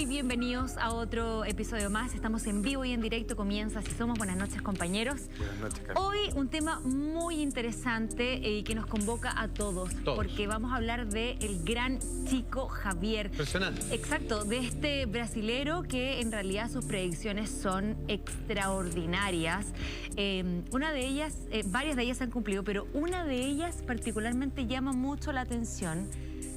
Muy bienvenidos a otro episodio más. Estamos en vivo y en directo. Comienza Así Somos. Buenas noches, compañeros. Buenas noches, Carlos. Hoy un tema muy interesante y que nos convoca a todos. Porque vamos a hablar del gran Chico Xavier. Impresionante. Exacto, de este brasilero que en realidad sus predicciones son extraordinarias. Una de ellas, varias de ellas se han cumplido, pero una de ellas particularmente llama mucho la atención.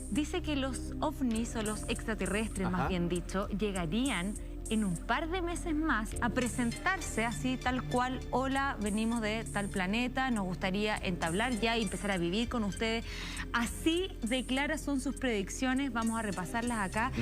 Dice que los ovnis o los extraterrestres, más bien dicho, llegarían en un par de meses más a presentarse así tal cual. Hola, venimos de tal planeta, nos gustaría entablar ya y empezar a vivir con ustedes. Así de claras son sus predicciones, vamos a repasarlas acá.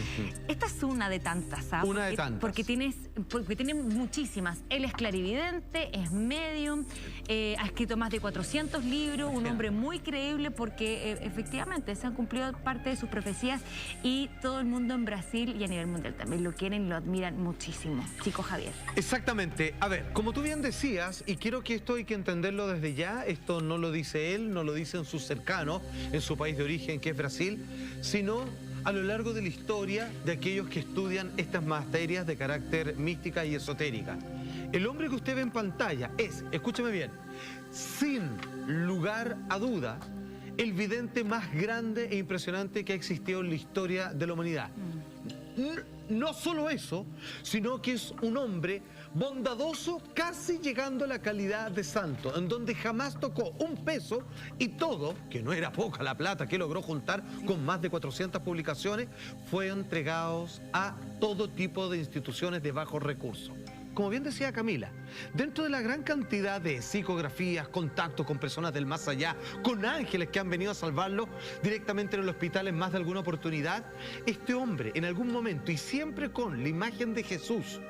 Esta es una de tantas, ¿sabes? Una de tantas. Porque tiene muchísimas. Él es clarividente, es medium, ha escrito más de 400 libros, un hombre muy creíble porque efectivamente se han cumplido parte de sus profecías y todo el mundo en Brasil y a nivel mundial también lo quieren y lo admiran muchísimo. Chico Xavier. Exactamente. A ver, como tú bien decías, y quiero que esto hay que entenderlo desde ya, esto no lo dice él, no lo dicen sus cercanos en su país de origen, que es Brasil, sino a lo largo de la historia de aquellos que estudian estas materias de carácter mística y esotérica. El hombre que usted ve en pantalla es, escúcheme bien, sin lugar a duda, el vidente más grande e impresionante que ha existido en la historia de la humanidad. No solo eso, sino que es un hombre bondadoso, casi llegando a la calidad de santo, en donde jamás tocó un peso y todo, que no era poca la plata que logró juntar con más de 400 publicaciones, fue entregados a todo tipo de instituciones de bajos recursos. Como bien decía Camila, dentro de la gran cantidad de psicografías, contactos con personas del más allá, con ángeles que han venido a salvarlo directamente en el hospital en más de alguna oportunidad, este hombre en algún momento y siempre con la imagen de Jesús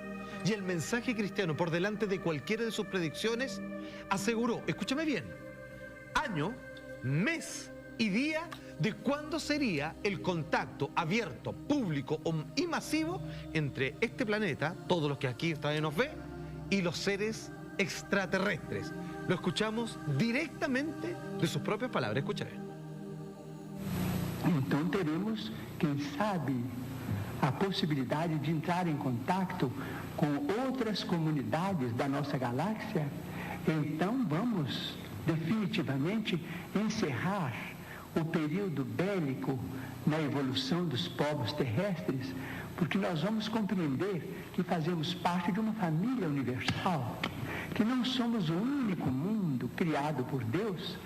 y el mensaje cristiano por delante de cualquiera de sus predicciones, aseguró, escúchame bien, año, mes y día de cuándo sería el contacto abierto, público y masivo entre este planeta, todos los que aquí también nos ve, y los seres extraterrestres. Lo escuchamos directamente de sus propias palabras. Escuchen. Então teremos, quem sabe, a possibilidade de entrar em contato com outras comunidades da nossa galáxia. Então vamos definitivamente encerrar o período bélico na evolução dos povos terrestres, porque nós vamos compreender que fazemos parte de uma família universal, que não somos o único mundo criado por Deus.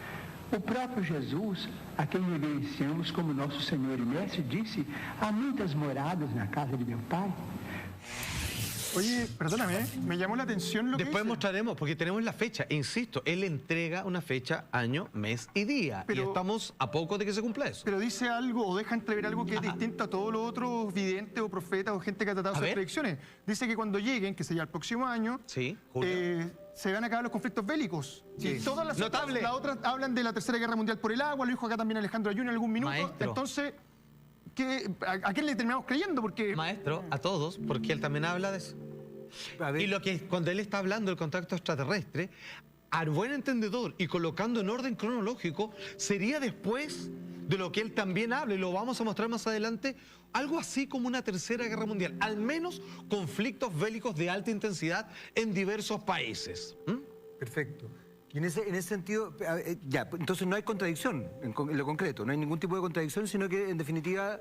O próprio Jesus, a quem reverenciamos como nosso Senhor e Mestre, disse: há muitas moradas na casa de meu Pai. Oye, perdóname, me llamó la atención lo que Después dice. mostraremos, porque tenemos la fecha. Insisto, él entrega una fecha, año, mes y día. Y estamos a poco de que se cumpla eso. Pero dice algo o deja entrever algo que es distinto a todos los otros videntes o profetas o gente que ha tratado sus predicciones. Dice que cuando lleguen, que sería el próximo año, se van a acabar los conflictos bélicos. Sí. Y todas las otras hablan de la Tercera Guerra Mundial por el agua, lo dijo acá también Alejandro Ayuno en algún minuto. Maestro. Entonces, ¿a quién le terminamos creyendo? Porque... Maestro, a todos, porque él también habla de eso. Y lo que cuando él está hablando del contacto extraterrestre, a buen entendedor y colocando en orden cronológico, sería después de lo que él también habla, y lo vamos a mostrar más adelante, algo así como una tercera guerra mundial, al menos conflictos bélicos de alta intensidad en diversos países. Perfecto. Y en ese sentido, ya, entonces no hay contradicción en lo concreto, no hay ningún tipo de contradicción, sino que en definitiva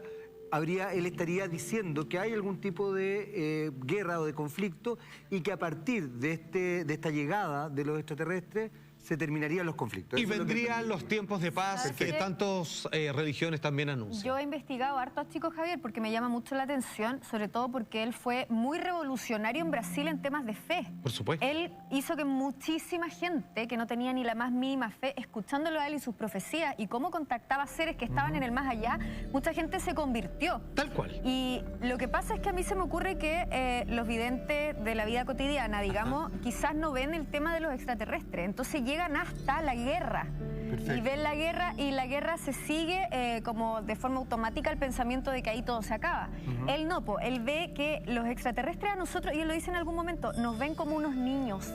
él estaría diciendo que hay algún tipo de guerra o de conflicto y que a partir de esta llegada de los extraterrestres se terminarían los conflictos. Y vendrían los tiempos de paz que tantas religiones también anuncian. Yo he investigado harto a Chico Xavier porque me llama mucho la atención, sobre todo porque él fue muy revolucionario en Brasil en temas de fe. Por supuesto. Él hizo que muchísima gente que no tenía ni la más mínima fe, escuchándolo a él y sus profecías y cómo contactaba seres que estaban en el más allá, mucha gente se convirtió. Tal cual. Y lo que pasa es que a mí se me ocurre que los videntes de la vida cotidiana, digamos, quizás no ven el tema de los extraterrestres. Entonces llegan hasta la guerra. Y ven la guerra y la guerra se sigue como de forma automática el pensamiento de que ahí todo se acaba. Él no, él ve que los extraterrestres a nosotros, y él lo dice en algún momento, nos ven como unos niños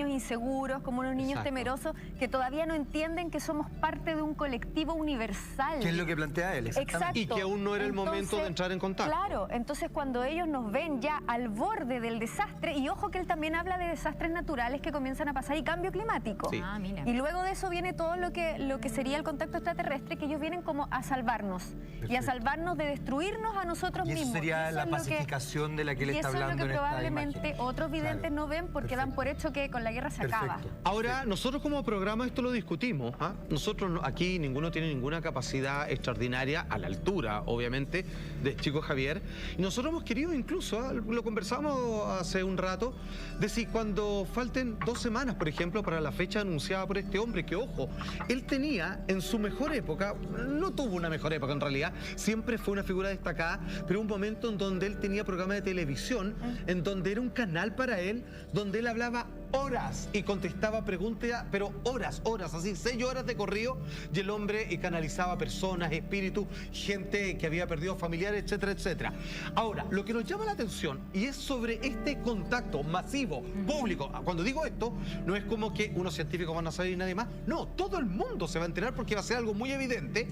inseguros, como unos niños temerosos que todavía no entienden que somos parte de un colectivo universal. ¿Qué es lo que plantea él? Exacto. Y que aún no era el momento de entrar en contacto. Claro, entonces cuando ellos nos ven ya al borde del desastre, y ojo que él también habla de desastres naturales que comienzan a pasar y cambio climático. Sí. Mira. Y luego de eso viene todo lo que sería el contacto extraterrestre, que ellos vienen como a salvarnos. Y a salvarnos de destruirnos a nosotros mismos. Y eso sería la pacificación de la que él está hablando. Y eso es lo que probablemente otros videntes no ven porque dan por hecho que con la guerra se acaba. Ahora, nosotros como programa esto lo discutimos. Nosotros aquí ninguno tiene ninguna capacidad extraordinaria a la altura, obviamente, de Chico Javier. Y nosotros hemos querido incluso, lo conversamos hace un rato, de si cuando falten 2 semanas, por ejemplo, para la fecha anunciada por este hombre, que ojo, él tenía en su mejor época, no tuvo una mejor época en realidad, siempre fue una figura destacada, pero un momento en donde él tenía programa de televisión, en donde era un canal para él, donde él hablaba horas y contestaba preguntas, pero horas, así 6 horas de corrido, y el hombre canalizaba personas, espíritus, gente que había perdido familiares, etcétera, etcétera. Ahora, lo que nos llama la atención, y es sobre este contacto masivo, público, cuando digo esto, no es como que unos científicos van a saber y nadie más, no, todo el mundo se va a enterar porque va a ser algo muy evidente.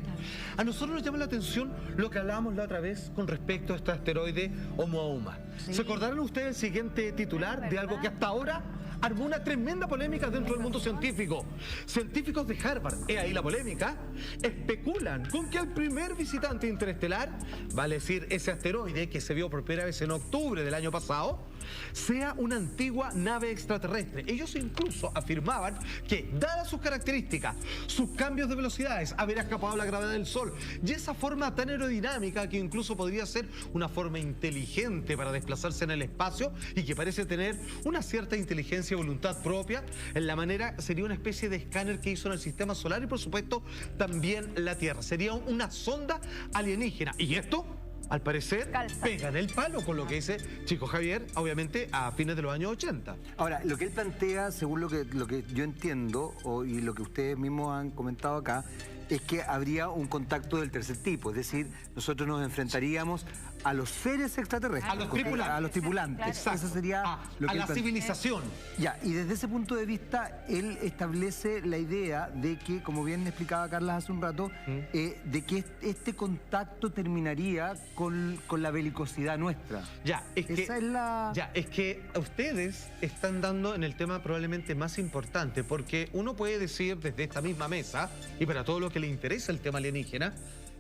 A nosotros nos llama la atención lo que hablábamos la otra vez con respecto a este asteroide Oumuamua. ¿Se acordaron ustedes el siguiente titular de algo que hasta ahora armó una tremenda polémica dentro del mundo científico? Científicos de Harvard, ahí la polémica, especulan con que el primer visitante interestelar, vale decir ese asteroide que se vio por primera vez en octubre del año pasado, sea una antigua nave extraterrestre. Ellos incluso afirmaban que, dadas sus características, sus cambios de velocidades, haber escapado a la gravedad del Sol y esa forma tan aerodinámica que incluso podría ser una forma inteligente para desplazarse en el espacio y que parece tener una cierta inteligencia y voluntad propia, en la manera sería una especie de escáner que hizo en el sistema solar y por supuesto también la Tierra. Sería una sonda alienígena. Y esto, al parecer, pega en el palo con lo que dice Chico Javier, obviamente, a fines de los años 80. Ahora, lo que él plantea, según lo que yo entiendo, y lo que ustedes mismos han comentado acá, es que habría un contacto del tercer tipo. Es decir, nosotros nos enfrentaríamos a los seres extraterrestres. A los tripulantes. A los tripulantes. Exacto. Eso sería lo que a la civilización. Ya, y desde ese punto de vista, él establece la idea de que, como bien explicaba Carla hace un rato, de que este contacto terminaría con la belicosidad nuestra. Ya, es que ustedes están dando en el tema probablemente más importante, porque uno puede decir desde esta misma mesa, y para todo lo que le interesa el tema alienígena,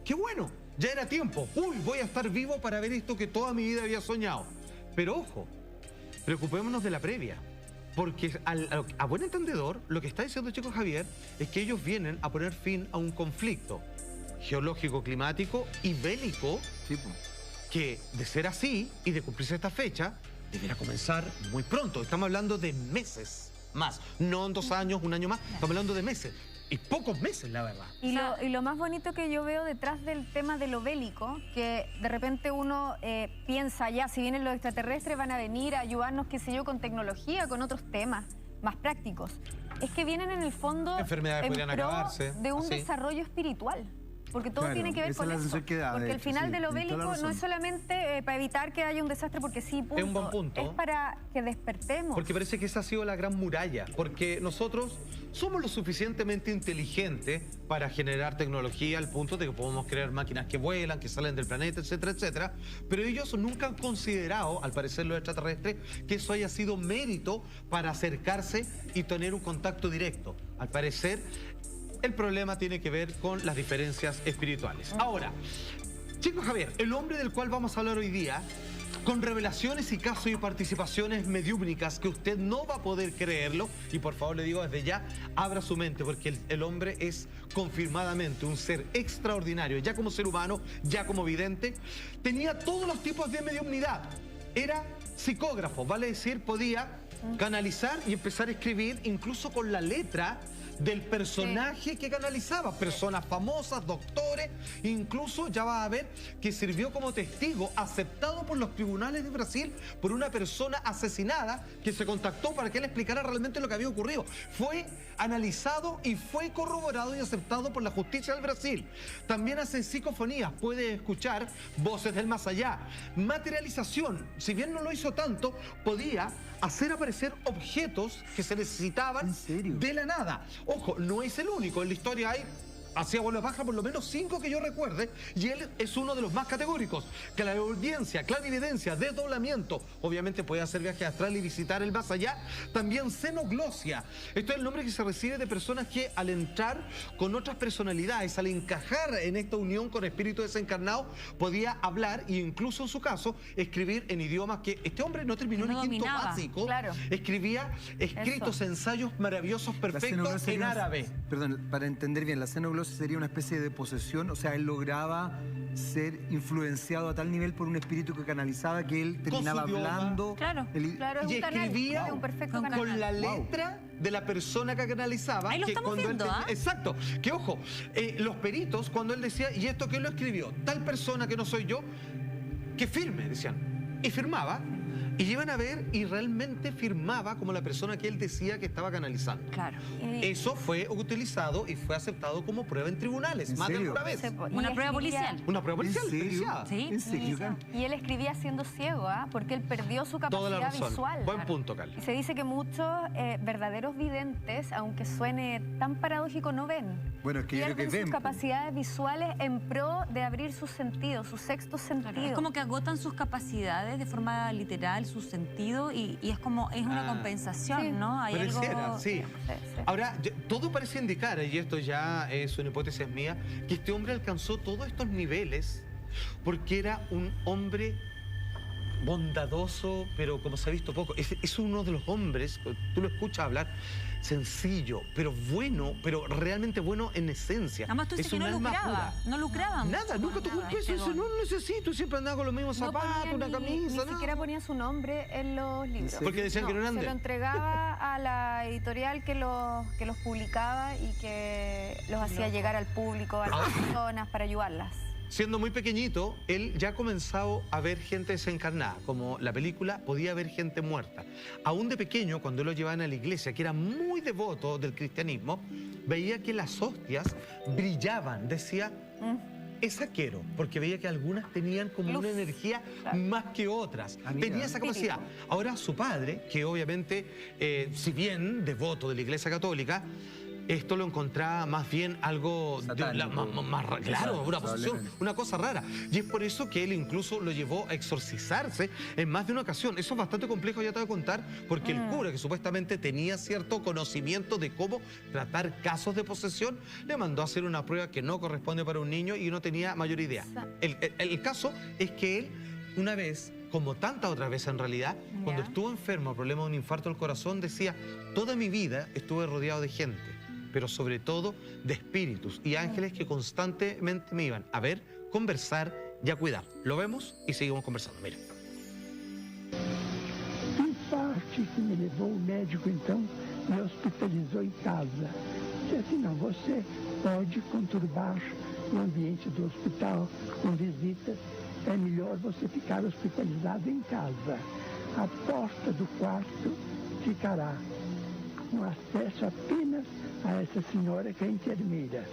que bueno, ya era tiempo. Uy, voy a estar vivo para ver esto que toda mi vida había soñado. Pero ojo, preocupémonos de la previa. Porque a buen entendedor, lo que está diciendo Chico Javier es que ellos vienen a poner fin a un conflicto geológico, climático y bélico, que de ser así y de cumplirse esta fecha, deberá comenzar muy pronto. Estamos hablando de meses más, no en 2 años, 1 año más, estamos hablando de meses. Y pocos meses, la verdad. Y lo más bonito que yo veo detrás del tema de lo bélico, que de repente uno piensa, ya, si vienen los extraterrestres van a venir a ayudarnos, qué sé yo, con tecnología, con otros temas más prácticos. Es que vienen en el fondo enfermedades podrían acabarse, de un desarrollo espiritual. Porque todo tiene que ver con eso. Porque el final de lo bélico no es solamente para evitar que haya un desastre, porque sí, punto. Es un buen punto. Es para que despertemos. Porque parece que esa ha sido la gran muralla. Porque nosotros somos lo suficientemente inteligentes para generar tecnología al punto de que podemos crear máquinas que vuelan, que salen del planeta, etcétera, etcétera. Pero ellos nunca han considerado, al parecer los extraterrestres, que eso haya sido mérito para acercarse y tener un contacto directo. Al parecer, el problema tiene que ver con las diferencias espirituales. Ahora, Chico Javier, el hombre del cual vamos a hablar hoy día, con revelaciones y casos y participaciones mediúmnicas que usted no va a poder creerlo, y por favor le digo desde ya, abra su mente, porque el hombre es confirmadamente un ser extraordinario, ya como ser humano, ya como vidente, tenía todos los tipos de mediumnidad, era psicógrafo, vale decir, podía canalizar y empezar a escribir incluso con la letra del personaje que canalizaba. Personas famosas, doctores, incluso ya va a ver que sirvió como testigo aceptado por los tribunales de Brasil por una persona asesinada que se contactó para que él explicara realmente lo que había ocurrido. Fue analizado y fue corroborado y aceptado por la justicia del Brasil. También hace psicofonías, puede escuchar voces del más allá. Materialización, si bien no lo hizo tanto, podía hacer aparecer objetos que se necesitaban de la nada. Ojo, no es el único, en la historia hay... Hacía vuelo baja por lo menos 5 que yo recuerde, y él es uno de los más categóricos. Clariaudiencia, clarividencia, desdoblamiento. Obviamente puede hacer viaje astral y visitar el más allá. También xenoglosia. Esto es el nombre que se recibe de personas que al entrar con otras personalidades, al encajar en esta unión con espíritu desencarnado, podía hablar e incluso en su caso escribir en idiomas que este hombre no terminó ni quinto básico. Claro. Escribía escritos, ensayos maravillosos, perfectos en árabe. Perdón, para entender bien, la xenoglosia sería una especie de posesión, o sea, él lograba ser influenciado a tal nivel por un espíritu que canalizaba que él terminaba hablando. Claro, claro, es y un canal, escribía es un perfecto canal. con la letra de la persona que canalizaba. Ahí lo que estamos viendo, ¿ah? Exacto. Que ojo, los peritos, cuando él decía, ¿y esto quién lo escribió? Tal persona que no soy yo, que firme, decían. Y firmaba. Y iban a ver y realmente firmaba como la persona que él decía que estaba canalizando. Claro. Eso fue utilizado y fue aceptado como prueba en tribunales, más de una vez. Una prueba policial. Una prueba policial. ¿En serio? Sí. ¿En serio? Y él escribía siendo ciego, porque él perdió su capacidad visual. Buen punto, Carla. Y se dice que muchos verdaderos videntes, aunque suene tan paradójico, no ven. Bueno, es que yo creo que pierden ven. sus capacidades visuales en pro de abrir sus sentidos, su sexto sentido. Es como que agotan sus capacidades de forma literal, su sentido, y es como, es una compensación, ¿no? Hay Pareciera, algo... sí. Ahora, todo parece indicar, y esto ya es una hipótesis mía, que este hombre alcanzó todos estos niveles porque era un hombre bondadoso, pero como se ha visto poco. Es uno de los hombres, tú lo escuchas hablar, sencillo, pero bueno, pero realmente bueno en esencia. Además tú dices que no lucraba, no lucraba. Nada, nunca tuvo un peso, eso no necesito, siempre andaba con los mismos zapatos, una camisa, ni siquiera ponía su nombre en los libros. Porque decían que no eran de se lo entregaba a la editorial que los publicaba y que los hacía llegar al público, a las personas, para ayudarlas. Siendo muy pequeñito, él ya ha comenzado a ver gente desencarnada, como la película podía ver gente muerta. Aún de pequeño, cuando lo llevaban a la iglesia, que era muy devoto del cristianismo, veía que las hostias brillaban, decía, esa quiero, porque veía que algunas tenían como una energía más que otras. Tenía esa capacidad. Ahora su padre, que obviamente, si bien devoto de la iglesia católica, esto lo encontraba más bien algo claro, una posesión, una cosa rara. Y es por eso que él incluso lo llevó a exorcizarse en más de una ocasión. Eso es bastante complejo, ya te voy a contar, porque el cura, que supuestamente tenía cierto conocimiento de cómo tratar casos de posesión, le mandó a hacer una prueba que no corresponde para un niño y no tenía mayor idea. El caso es que él, una vez, como tantas otras veces en realidad, cuando estuvo enfermo, problema de un infarto al corazón, decía, toda mi vida estuve rodeado de gente, pero sobre todo de espíritus y ángeles que constantemente me iban a ver, conversar y a cuidar. Lo vemos y seguimos conversando. Mira. Que sorte que me levou o médico, então, me hospitalizou em casa. Disse assim, não, você pode conturbar o ambiente do hospital com visitas, é melhor você ficar hospitalizado em casa. A porta do quarto ficará com acesso apenas a essa senhora que é enfermeira.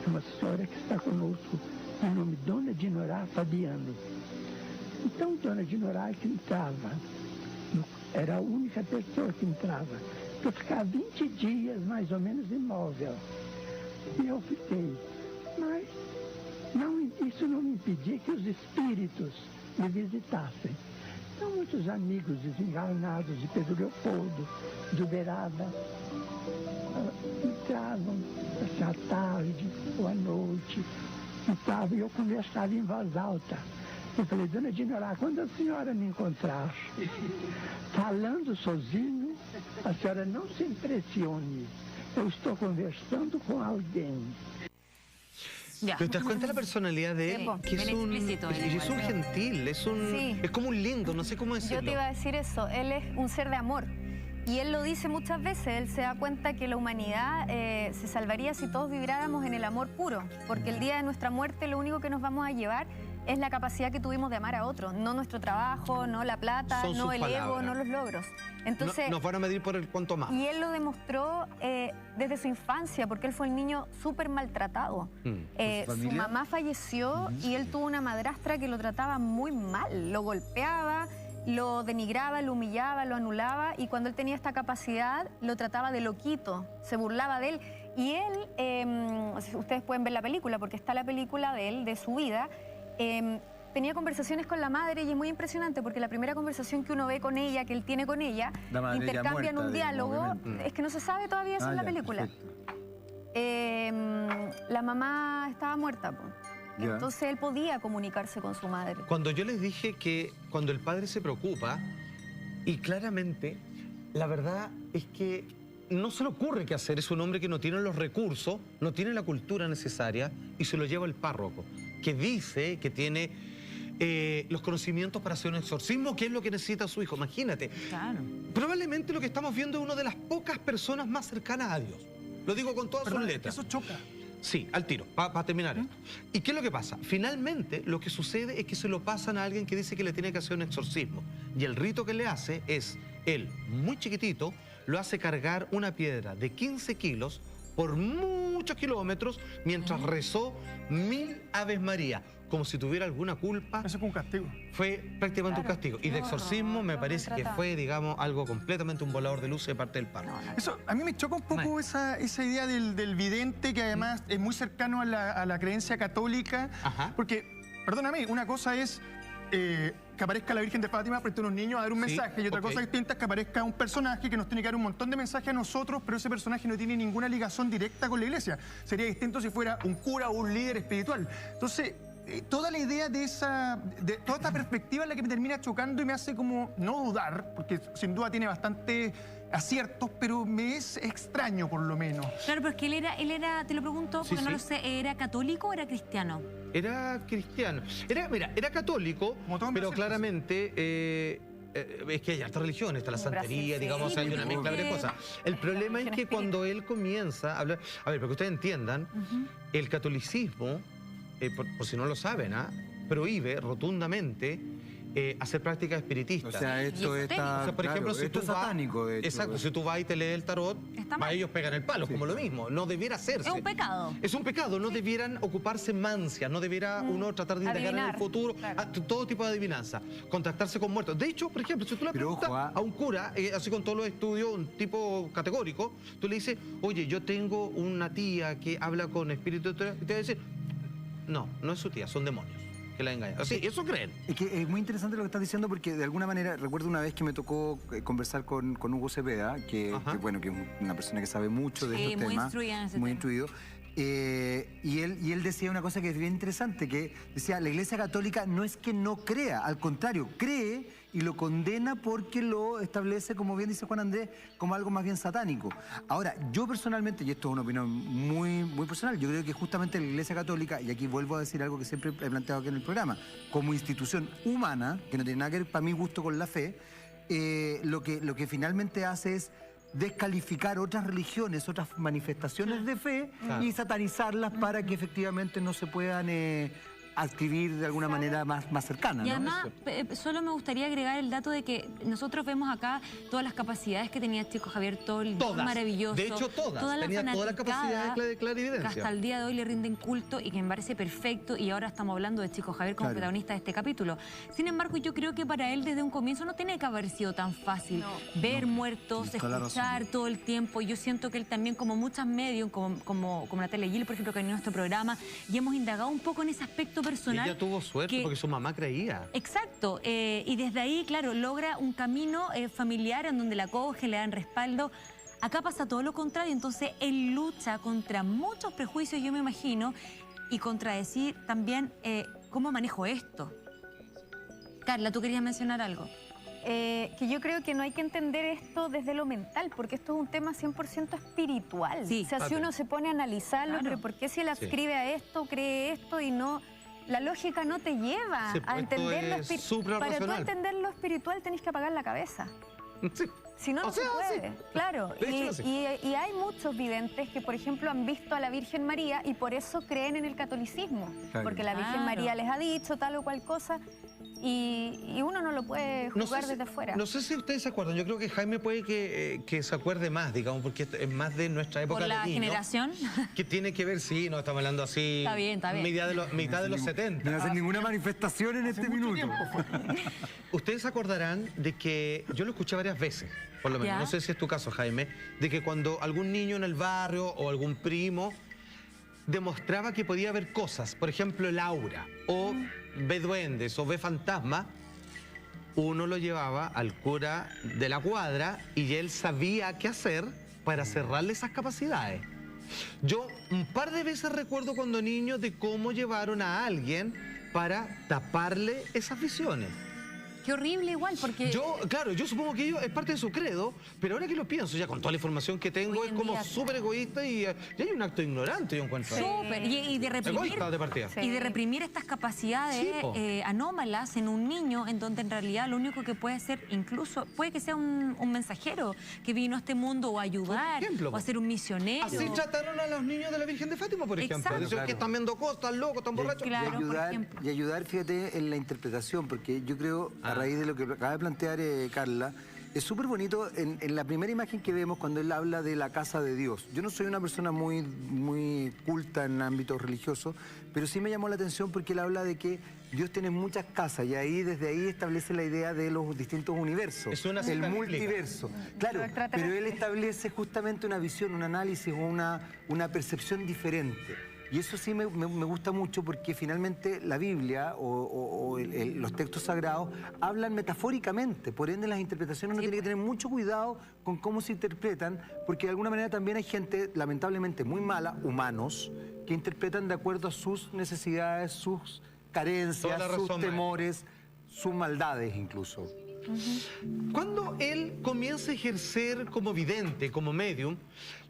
É uma senhora que está conosco, o nome Dona Dinorá Fabiano. Então, Dona Dinorá que entrava, era a única pessoa que entrava, para ficar 20 dias mais ou menos imóvel. E eu fiquei, mas isso não me impedia que os espíritos me visitassem. Então, muitos amigos desencarnados de Pedro Leopoldo, de Uberaba, entravam assim, à tarde ou à noite, entravam e eu conversava em voz alta. Eu falei, Dona Dinorá, quando a senhora me encontrar falando sozinho, a senhora não se impressione. Eu estou conversando com alguém. Pero te das cuenta de la personalidad de él, que es un gentil, es como un lindo, no sé cómo decirlo. Yo te iba a decir eso, él es un ser de amor. Y él lo dice muchas veces, él se da cuenta que la humanidad se salvaría si todos vibráramos en el amor puro, porque el día de nuestra muerte lo único que nos vamos a llevar es la capacidad que tuvimos de amar a otros, no nuestro trabajo, no la plata, Son no sus el palabras. ego, no los logros. Entonces, Nos van a medir por el cuánto más. y él lo demostró desde su infancia, porque él fue un niño súper maltratado. Su mamá falleció y él tuvo una madrastra que lo trataba muy mal, lo golpeaba, lo denigraba, lo humillaba, lo anulaba, y cuando él tenía esta capacidad lo trataba de loquito, se burlaba de él. Y él, ustedes pueden ver la película, porque está la película de él, de su vida, tenía conversaciones con la madre, y es muy impresionante porque la primera conversación que uno ve con ella, que él tiene con ella, intercambian un diálogo, es que no se sabe todavía eso en la película. La mamá estaba muerta, po. Entonces él podía comunicarse con su madre. Cuando yo les dije que cuando el padre se preocupa, y claramente, la verdad es que no se le ocurre qué hacer, es un hombre que no tiene los recursos, no tiene la cultura necesaria, y se lo lleva el párroco, que dice que tiene los conocimientos para hacer un exorcismo, que es lo que necesita su hijo. Imagínate. Claro. Probablemente lo que estamos viendo es una de las pocas personas más cercanas a Dios. Lo digo con todas sus letras. Eso choca. Sí, al tiro, para terminar esto. ¿Y qué es lo que pasa? Finalmente, lo que sucede es que se lo pasan a alguien que dice que le tiene que hacer un exorcismo. Y el rito que le hace es, él, muy chiquitito, lo hace cargar una piedra de 15 kilos por muchos kilómetros mientras rezó 1000 Aves María, como si tuviera alguna culpa. Eso es un castigo. Fue prácticamente un castigo. Y de exorcismo me parece que fue, digamos, algo completamente un volador de luces de parte del párroco. Eso, a mí me choca un poco esa idea del vidente, que además es muy cercano a la creencia católica. Ajá. Porque, perdóname, una cosa es que aparezca la Virgen de Fátima frente a unos niños a dar un mensaje, y otra cosa distinta es que aparezca un personaje que nos tiene que dar un montón de mensajes a nosotros, pero ese personaje no tiene ninguna ligación directa con la iglesia. Sería distinto si fuera un cura o un líder espiritual. Entonces, toda la idea de toda esta perspectiva es la que me termina chocando y me hace como no dudar, porque sin duda tiene bastante aciertos, pero me es extraño por lo menos. Claro, pero es que él era, te lo pregunto, porque no lo sé, ¿era católico o era cristiano? Era cristiano. Era católico, pero claramente... es que hay harta religión, está la santería, digamos, hay una mezcla de cosas. El problema es que cuando él comienza a hablar... A ver, para que ustedes entiendan, el catolicismo, por si no lo saben, prohíbe rotundamente hacer prácticas espiritistas. O sea, esto está... O sea, por ejemplo, si esto tú es vas, satánico, de hecho. Exacto, si tú vas y te lees el tarot, ellos pegan el palo, como lo mismo. No debiera hacerse. Es un pecado. Es un pecado, no debieran ocuparse mancias, no debiera uno tratar de indagar en el futuro, todo tipo de adivinanza, contactarse con muertos. De hecho, por ejemplo, si tú le preguntas a un cura, así con todos los estudios, un tipo categórico, tú le dices, oye, yo tengo una tía que habla con espíritus, y te va a decir, no, no es su tía, son demonios que la engañan. Así, eso creen. Es que es muy interesante lo que estás diciendo, porque de alguna manera recuerdo una vez que me tocó conversar con Hugo Cepeda, que bueno, que es una persona que sabe mucho de estos temas. Muy instruido. Y él decía una cosa que es bien interesante, que decía, la Iglesia Católica no es que no crea, al contrario, cree y lo condena porque lo establece, como bien dice Juan Andrés, como algo más bien satánico. Ahora, yo personalmente, y esto es una opinión muy, muy personal, yo creo que justamente la Iglesia Católica, y aquí vuelvo a decir algo que siempre he planteado aquí en el programa, como institución humana, que no tiene nada que ver para mi gusto con la fe, lo que finalmente hace es descalificar otras religiones, otras manifestaciones de fe y satanizarlas para que efectivamente no se puedan adscribir de alguna manera más cercana. Y además, solo me gustaría agregar el dato de que nosotros vemos acá todas las capacidades que tenía Chico Javier Toll, maravilloso. De hecho, todas. Tenía todas las capacidades de clarividencia. Que hasta el día de hoy le rinden culto y que me parece perfecto, y ahora estamos hablando de Chico Javier como protagonista de este capítulo. Sin embargo, yo creo que para él desde un comienzo no tiene que haber sido tan fácil ver muertos, escuchar todo el tiempo. Yo siento que él también, como muchas medios, como Natalia Gil, por ejemplo, que ha venido a nuestro programa, y hemos indagado un poco en ese aspecto personal. Y ella tuvo suerte porque su mamá creía. Exacto. Y desde ahí, claro, logra un camino familiar en donde la acoge, le dan respaldo. Acá pasa todo lo contrario. Entonces, él lucha contra muchos prejuicios, yo me imagino, y contra decir también cómo manejo esto. Carla, ¿tú querías mencionar algo? Que yo creo que no hay que entender esto desde lo mental, porque esto es un tema 100% espiritual. Sí. O sea, si uno se pone a analizarlo, pero ¿por qué si él adscribe a esto, cree esto y no...? La lógica no te lleva a entender lo espiritual. Para tú entender lo espiritual tenés que apagar la cabeza. Sí. Si no, no se puede. Claro. Y hay muchos videntes que, por ejemplo, han visto a la Virgen María y por eso creen en el catolicismo. Claro. Porque la Virgen María les ha dicho tal o cual cosa y uno no lo puede juzgar desde fuera. No sé si ustedes se acuerdan. Yo creo que Jaime puede que se acuerde más, digamos, porque es más de nuestra época. ¿Por la de niño, generación? Que tiene que ver, sí, no estamos hablando así. Está bien. Mitad de los 70. No hacen ninguna manifestación en este minuto. Ustedes se acordarán de que yo lo escuché varias veces, por lo menos, no sé si es tu caso, Jaime, de que cuando algún niño en el barrio o algún primo demostraba que podía ver cosas, por ejemplo, el aura, o ve duendes, o ve fantasmas, uno lo llevaba al cura de la cuadra y él sabía qué hacer para cerrarle esas capacidades. Yo un par de veces recuerdo cuando niño de cómo llevaron a alguien para taparle esas visiones. Qué horrible igual, porque... Claro, yo supongo que ellos es parte de su credo, pero ahora que lo pienso, ya con toda la información que tengo, es como súper egoísta y hay un acto ignorante, yo encuentro. Súper, y de reprimir... Egoísta de partida. Y de reprimir estas capacidades anómalas en un niño, en donde en realidad lo único que puede ser, incluso, puede que sea un mensajero que vino a este mundo o a ayudar, o a ser un misionero. Así trataron a los niños de la Virgen de Fátima, por ejemplo. Dicen que están viendo cosas, están locos, están borrachos. Claro, y ayudar, fíjate, en la interpretación, porque yo creo... A raíz de lo que acaba de plantear Carla, es súper bonito en la primera imagen que vemos cuando él habla de la casa de Dios. Yo no soy una persona muy culta en ámbitos religiosos, pero sí me llamó la atención porque él habla de que Dios tiene muchas casas y desde ahí establece la idea de los distintos universos. Es una el multiverso. Claro, pero él establece justamente una visión, un análisis o una percepción diferente. Y eso sí me gusta mucho porque finalmente la Biblia o los textos sagrados hablan metafóricamente. Por ende, las interpretaciones uno tiene que tener mucho cuidado con cómo se interpretan, porque de alguna manera también hay gente, lamentablemente muy mala, humanos, que interpretan de acuerdo a sus necesidades, sus carencias, sus temores, sus maldades incluso. Cuando él comienza a ejercer como vidente, como medium,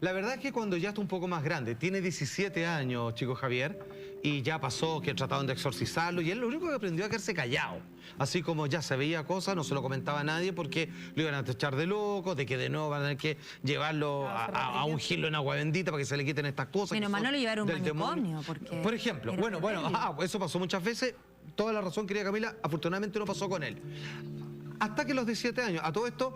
la verdad es que cuando ya está un poco más grande, tiene 17 años, chico Javier, y ya pasó que trataban de exorcizarlo, y él lo único que aprendió a quedarse callado. Así como ya se veía cosas, no se lo comentaba a nadie porque lo iban a echar de loco, de que de nuevo van a tener que llevarlo a ungirlo en agua bendita para que se le quiten estas cosas. Menos mal no lo llevaron a un manicomio, porque... Por ejemplo, eso pasó muchas veces, toda la razón, querida Camila, afortunadamente no pasó con él. Hasta que los 17 años. A todo esto,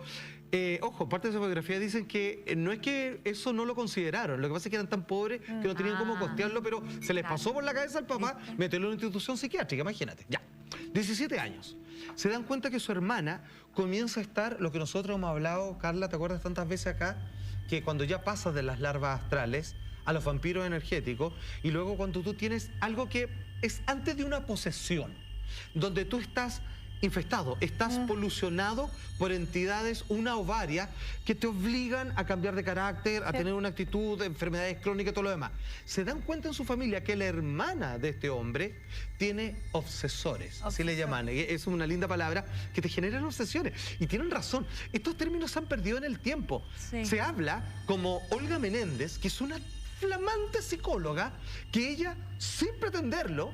ojo, parte de su biografía dicen que no es que eso no lo consideraron. Lo que pasa es que eran tan pobres que no tenían cómo costearlo, pero se les pasó por la cabeza al papá meterlo en una institución psiquiátrica, imagínate. Ya, 17 años. Se dan cuenta que su hermana comienza a estar, lo que nosotros hemos hablado, Carla, ¿te acuerdas tantas veces acá? Que cuando ya pasas de las larvas astrales a los vampiros energéticos, y luego cuando tú tienes algo que es antes de una posesión, donde tú estás infestado, estás polucionado por entidades, una o varias, que te obligan a cambiar de carácter, a tener una actitud, enfermedades crónicas y todo lo demás. Se dan cuenta en su familia que la hermana de este hombre tiene obsesores, así le llaman. Es una linda palabra que te generan obsesiones. Y tienen razón, estos términos se han perdido en el tiempo. Se habla como Olga Menéndez, que es una flamante psicóloga, que ella, sin pretenderlo,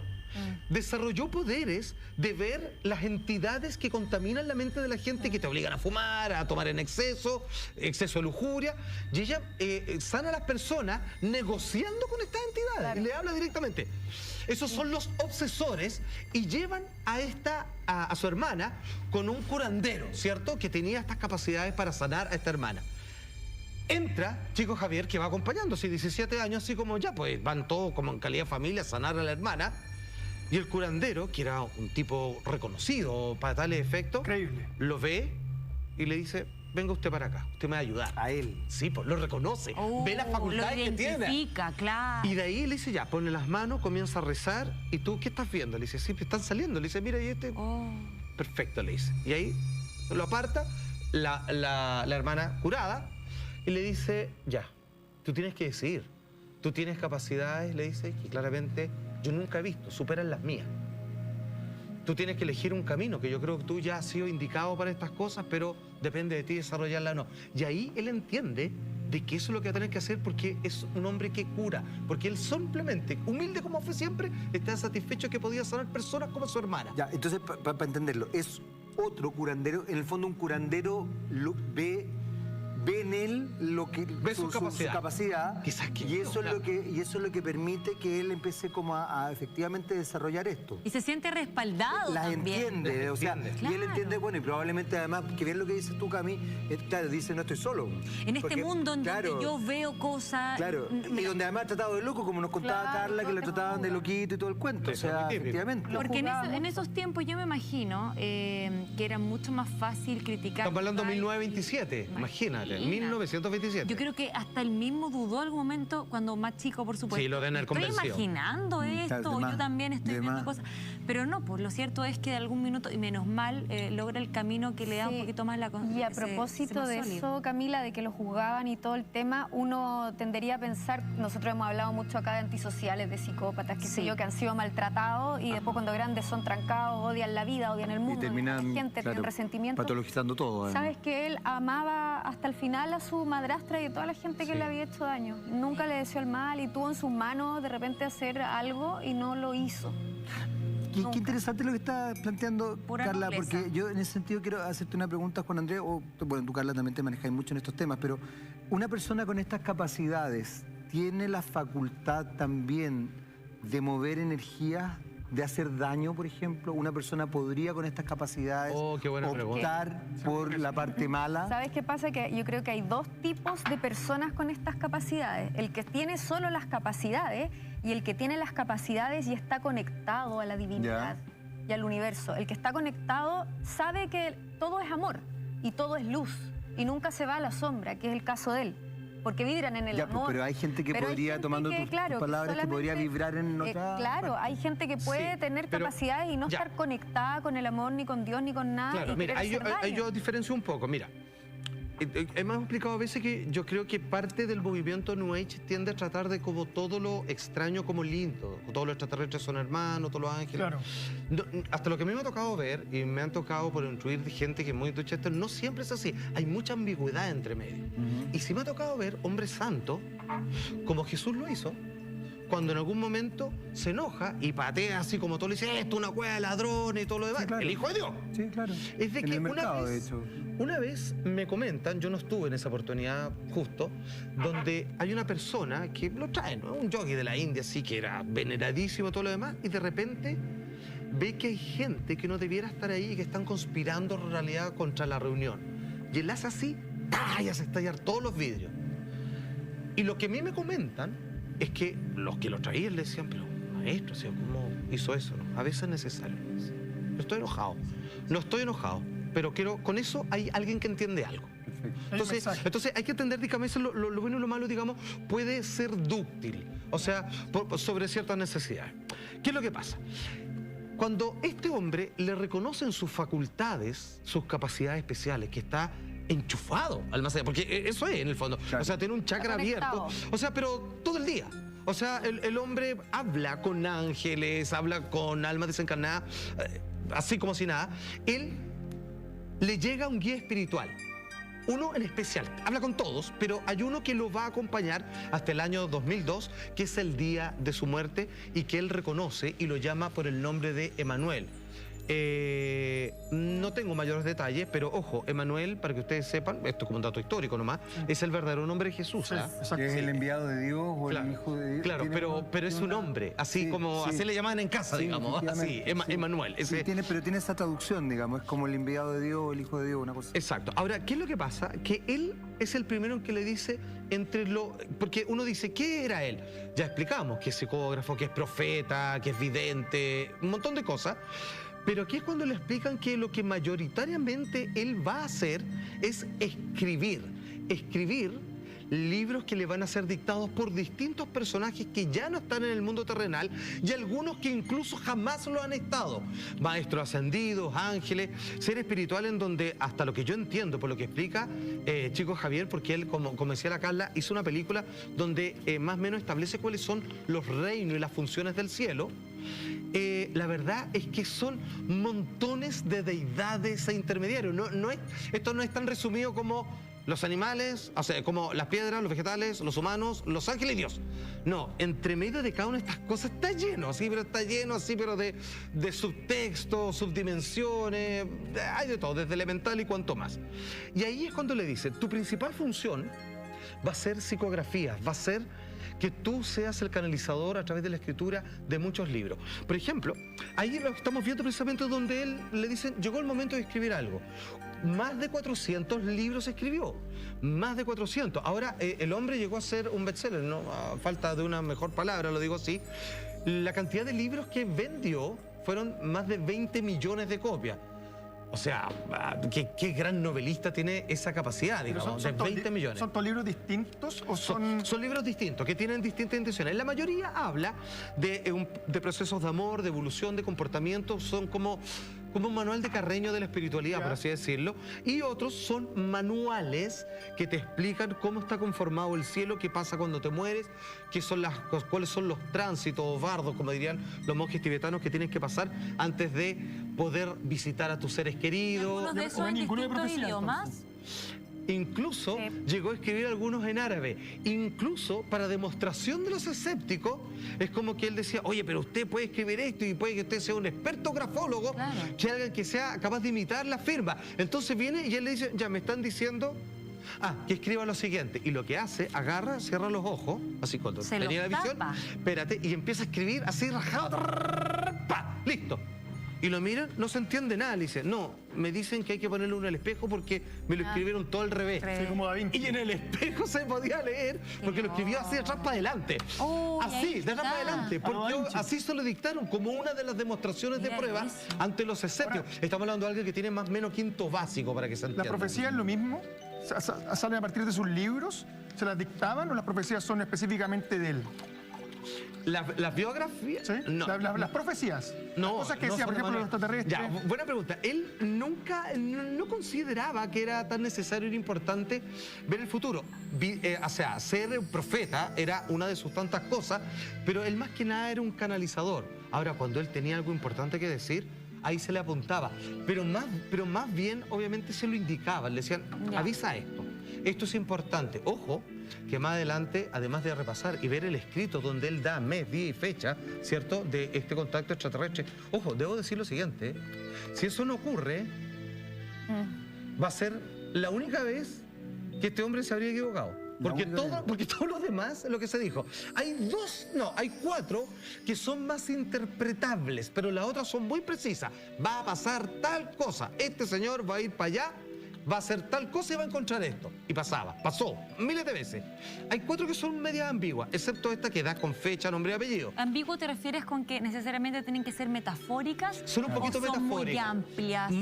desarrolló poderes de ver las entidades que contaminan la mente de la gente, que te obligan a fumar, a tomar en exceso de lujuria, y ella sana a las personas negociando con estas entidades, y le habla directamente. Esos son los obsesores, y llevan a su hermana con un curandero, ¿cierto?, que tenía estas capacidades para sanar a esta hermana. Entra chico Javier, que va acompañando, así 17 años, así como ya, pues van todos como en calidad de familia a sanar a la hermana. Y el curandero, que era un tipo reconocido para tales efectos, increíble, lo ve y le dice: venga usted para acá, usted me va a ayudar. A él. Sí, pues lo reconoce, ve las facultades que tiene. Claro. Y de ahí le dice: ya, pone las manos, comienza a rezar. ¿Y tú qué estás viendo? Le dice: sí, están saliendo. Le dice: mira, y este... Perfecto, le dice. Y ahí lo aparta, la hermana curada, y le dice: ya, tú tienes que decidir. Tú tienes capacidades, le dice, que claramente yo nunca he visto, superan las mías. Tú tienes que elegir un camino, que yo creo que tú ya has sido indicado para estas cosas, pero depende de ti desarrollarla o no. Y ahí él entiende de que eso es lo que va a tener que hacer, porque es un hombre que cura, porque él simplemente, humilde como fue siempre, está satisfecho que podía sanar personas como su hermana. Ya, entonces, para entenderlo, es otro curandero, en el fondo un curandero ve ve en él lo que ve su capacidad. Quizás y eso es lo que permite que él empiece como a efectivamente desarrollar esto. Y se siente respaldado las también. Entiende, o sea, y él entiende, bueno, y probablemente además, que bien lo que dices tú, Cami, claro, dice, no estoy solo. En este mundo en donde yo veo cosas... Claro, y donde además ha tratado de loco, como nos contaba Carla, que lo trataban de loquito y todo el cuento, o sea, efectivamente. Porque en esos tiempos yo me imagino que era mucho más fácil criticar... Estamos hablando de 1927, imagínate, 1927. Yo creo que hasta él mismo dudó algún momento, cuando más chico, por supuesto. Sí, lo de estoy imaginando esto, yo también estoy viendo cosas. Pero no, pues lo cierto es que de algún minuto, y menos mal, logra el camino que le da un poquito más la conciencia. Y a propósito de eso, Camila, de que lo juzgaban y todo el tema, uno tendería a pensar, nosotros hemos hablado mucho acá de antisociales, de psicópatas, qué sé yo, que han sido maltratados y después cuando grandes son trancados, odian la vida, odian el mundo, y terminan, gente, tienen resentimiento. Patologizando todo. Sabes que él amaba hasta el final a su madrastra y a toda la gente que le había hecho daño. Nunca le deseó el mal y tuvo en sus manos de repente hacer algo y no lo hizo. Qué interesante lo que está planteando, Pura Carla, nobleza. porque yo en ese sentido quiero hacerte una pregunta, Juan Andrés, o bueno, tú, Carla, también te manejáis mucho en estos temas, pero una persona con estas capacidades tiene la facultad también de mover energías, de hacer daño, por ejemplo. Una persona podría con estas capacidades optar por la parte mala. ¿Sabes qué pasa? Que yo creo que hay dos tipos de personas con estas capacidades. El que tiene solo las capacidades y el que tiene las capacidades y está conectado a la divinidad y al universo. El que está conectado sabe que todo es amor y todo es luz y nunca se va a la sombra, que es el caso de él. Porque vibran en el amor. Pero hay gente que podría, tomando tus palabras, que podría vibrar en otra... claro, hay gente que puede tener capacidades y no estar conectada con el amor, ni con Dios, ni con nada. Claro, mira, ahí yo diferencio un poco, mira. Hemos explicado a veces que yo creo que parte del movimiento New Age tiende a tratar de como todo lo extraño como lindo. Todos los extraterrestres son hermanos, todos los ángeles. Claro. No, hasta lo que a mí me ha tocado ver, y me han tocado por intuir de gente que es muy entusiasta, no siempre es así. Hay mucha ambigüedad entre medio. Y sí me ha tocado ver hombres santos, como Jesús lo hizo, cuando en algún momento se enoja y patea así como todo, le dice, esto es una cueva de ladrones y todo lo demás. Sí, claro. El Hijo de Dios. Sí, claro. Es de que una vez me comentan, yo no estuve en esa oportunidad justo, donde hay una persona que lo trae, ¿no? Un yogi de la India, así que era veneradísimo y todo lo demás, y de repente ve que hay gente que no debiera estar ahí y que están conspirando en realidad contra la reunión. Y él hace así, y hace estallar todos los vidrios. Y lo que a mí me comentan es que los que lo traían le decían, pero maestro, o sea, ¿cómo hizo eso? ¿No? A veces es necesario. No estoy enojado, pero con eso hay alguien que entiende algo. Entonces hay que entender, digamos, lo bueno y lo malo, digamos, puede ser dúctil, o sea, sobre ciertas necesidades. ¿Qué es lo que pasa? Cuando este hombre le reconocen sus facultades, sus capacidades especiales, que está enchufado al más allá, porque eso es en el fondo, o sea, tiene un chakra abierto, o sea, pero todo el día. O sea, el hombre habla con ángeles, habla con almas desencarnadas, así como si nada. Él le llega un guía espiritual, uno en especial, habla con todos, pero hay uno que lo va a acompañar hasta el año 2002, que es el día de su muerte, y que él reconoce y lo llama por el nombre de Emanuel. No tengo mayores detalles, pero ojo, Emanuel, para que ustedes sepan, esto es como un dato histórico nomás, es el verdadero nombre de Jesús. Sí, que es el enviado de Dios o el hijo de Dios. Claro, pero es un nombre, así como así le llamaban en casa, digamos, así, Emanuel. Pero tiene esa traducción, digamos, es como el enviado de Dios o el hijo de Dios, una cosa. Exacto. Ahora, ¿qué es lo que pasa? Que él es el primero que le dice porque uno dice, ¿qué era él? Ya explicamos que es psicógrafo, que es profeta, que es vidente, un montón de cosas. Pero aquí es cuando le explican que lo que mayoritariamente él va a hacer es escribir libros que le van a ser dictados por distintos personajes que ya no están en el mundo terrenal y algunos que incluso jamás lo han estado. Maestros ascendidos, ángeles, seres espirituales, en donde, hasta lo que yo entiendo, por lo que explica Chico Javier, porque él, como decía la Carla, hizo una película donde más o menos establece cuáles son los reinos y las funciones del cielo. La verdad es que son montones de deidades e intermediarios. Esto no es tan resumido como los animales, o sea, como las piedras, los vegetales, los humanos, los ángeles y Dios. No, entre medio de cada una de estas cosas está lleno, así, pero está lleno, así, pero de subtextos, subdimensiones, hay de todo, desde elemental y cuanto más. Y ahí es cuando le dice, tu principal función va a ser psicografía, va a ser que tú seas el canalizador a través de la escritura de muchos libros. Por ejemplo, ahí lo estamos viendo precisamente donde él le dicen, llegó el momento de escribir algo. Más de 400 libros escribió, más de 400. Ahora, el hombre llegó a ser un bestseller, ¿no? A falta de una mejor palabra, lo digo así. La cantidad de libros que vendió fueron más de 20 millones de copias. O sea, ¿qué gran novelista tiene esa capacidad, digamos, de 20 millones? ¿Son todos libros distintos o son...? Son libros distintos, que tienen distintas intenciones. La mayoría habla de procesos de amor, de evolución, de comportamiento, son como un manual de Carreño de la espiritualidad, por así decirlo. Y otros son manuales que te explican cómo está conformado el cielo, qué pasa cuando te mueres, cuáles son los tránsitos o bardos, como dirían los monjes tibetanos, que tienes que pasar antes de poder visitar a tus seres queridos. ¿Algunos de esos en distintos idiomas? Incluso llegó a escribir algunos en árabe. Incluso para demostración de los escépticos, es como que él decía, oye, pero usted puede escribir esto y puede que usted sea un experto grafólogo, que alguien que sea capaz de imitar la firma. Entonces viene y él le dice, ya me están diciendo que escriba lo siguiente. Y lo que hace, agarra, cierra los ojos, así cuando tenía la visión, espérate, y empieza a escribir así rajado, listo. Y lo miran, no se entiende nada. Le dice, no, me dicen que hay que ponerle uno al espejo porque me lo escribieron todo al revés. Sí, como Da Vinci. Y en el espejo se podía leer porque lo escribió así de atrás para adelante. Así, de atrás para adelante. Porque así se lo dictaron como una de las demostraciones de prueba ante los escépticos. Estamos hablando de alguien que tiene más o menos quinto básico para que se entienda. ¿La profecía es lo mismo? ¿Salen a partir de sus libros? ¿Se las dictaban o las profecías son específicamente de él? ¿Las biografías? ¿Sí? No. Las profecías. No, las cosas que decía, por ejemplo, los extraterrestres. Ya, buena pregunta. Él nunca no consideraba que era tan necesario y importante ver el futuro. O sea, ser profeta era una de sus tantas cosas, pero él más que nada era un canalizador. Ahora, cuando él tenía algo importante que decir, ahí se le apuntaba. Pero más bien, obviamente, se lo indicaban. Le decían, avisa esto. Esto es importante. Ojo, que más adelante, además de repasar y ver el escrito donde él da mes, día y fecha, ¿cierto?, de este contacto extraterrestre. Ojo, debo decir lo siguiente, si eso no ocurre, va a ser la única vez que este hombre se habría equivocado. Porque todo lo demás es lo que se dijo. Hay cuatro que son más interpretables, pero las otras son muy precisas. Va a pasar tal cosa, este señor va a ir para allá, va a hacer tal cosa y va a encontrar esto. Y pasó miles de veces. Hay cuatro que son medias ambiguas, excepto esta que da con fecha, nombre y apellido. ¿Ambiguo te refieres con que necesariamente tienen que ser metafóricas? Son un poquito metafóricas. Muy amplias.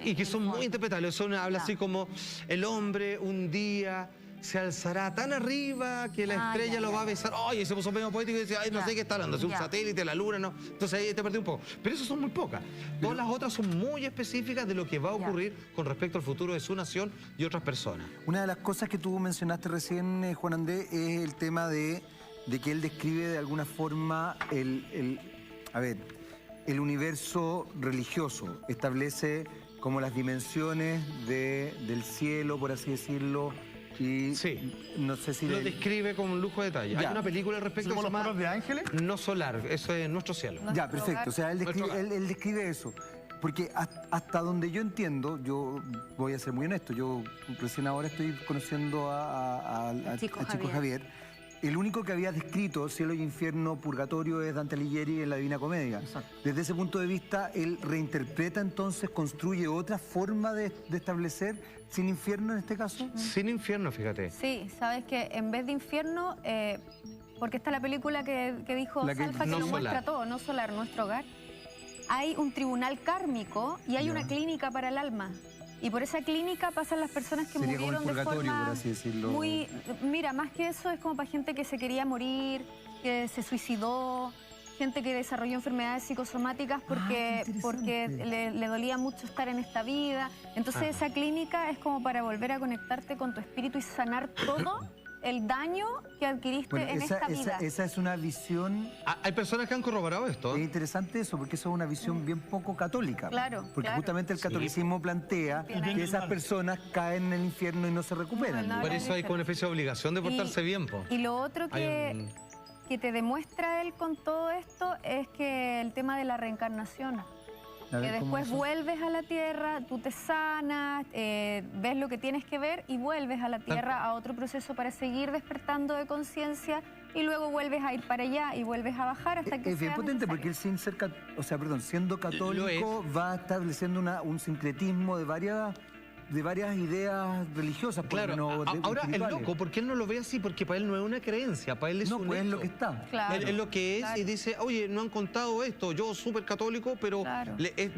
Y que son muy interpretables. Habla así como, el hombre un día se alzará tan arriba que la estrella lo va a besar. Oye, se puso medio poético y decía, ay, no sé qué está hablando, es un satélite, la luna, no. Entonces ahí te perdí un poco. Pero esas son muy pocas. Todas las otras son muy específicas de lo que va a ocurrir con respecto al futuro de su nación y otras personas. Una de las cosas que tú mencionaste recién, Juan Andrés, es el tema de que él describe de alguna forma el universo religioso. Establece como las dimensiones del cielo, por así decirlo. Y no sé si lo describe con un lujo de detalle. Hay una película al respecto que se llama de ángeles. No solar, eso es Nuestro Cielo. Ya, perfecto. O sea, él describe eso. Porque hasta donde yo entiendo, yo voy a ser muy honesto, yo recién ahora estoy conociendo al chico Javier. El único que había descrito cielo y infierno, purgatorio, es Dante Alighieri en la Divina Comedia. Exacto. Desde ese punto de vista, él reinterpreta entonces, construye otra forma de establecer, sin infierno en este caso. Sin infierno, fíjate. Sí, sabes que en vez de infierno, porque está la película que dijo Salfa, que lo muestra todo, no solar, nuestro hogar. Hay un tribunal kármico y hay una clínica para el alma. Y por esa clínica pasan las personas que murieron de forma por así decirlo. muy... Mira, más que eso es como para gente que se quería morir, que se suicidó, gente que desarrolló enfermedades psicosomáticas porque le dolía mucho estar en esta vida. Entonces esa clínica es como para volver a conectarte con tu espíritu y sanar todo el daño que adquiriste en esta vida. Esa es una visión... Hay personas que han corroborado esto. Es interesante eso, porque eso es una visión bien poco católica. Claro, porque justamente el catolicismo plantea que esas personas caen en el infierno y no se recuperan. Por eso hay como una especie de obligación de portarse bien, po. Y lo otro que te demuestra él con todo esto es que el tema de la reencarnación. Que después vuelves a la tierra, tú te sanas, ves lo que tienes que ver y vuelves a la tierra a otro proceso para seguir despertando de conciencia y luego vuelves a ir para allá y vuelves a bajar hasta que es bien potente porque él siendo católico va estableciendo un sincretismo de varias ideas religiosas. Claro, ahora el loco, ¿por qué él no lo ve así? Porque para él no es una creencia, para él es un pues hecho. Es lo que está. Claro, es lo que es y dice, oye, no han contado esto, yo súper católico, pero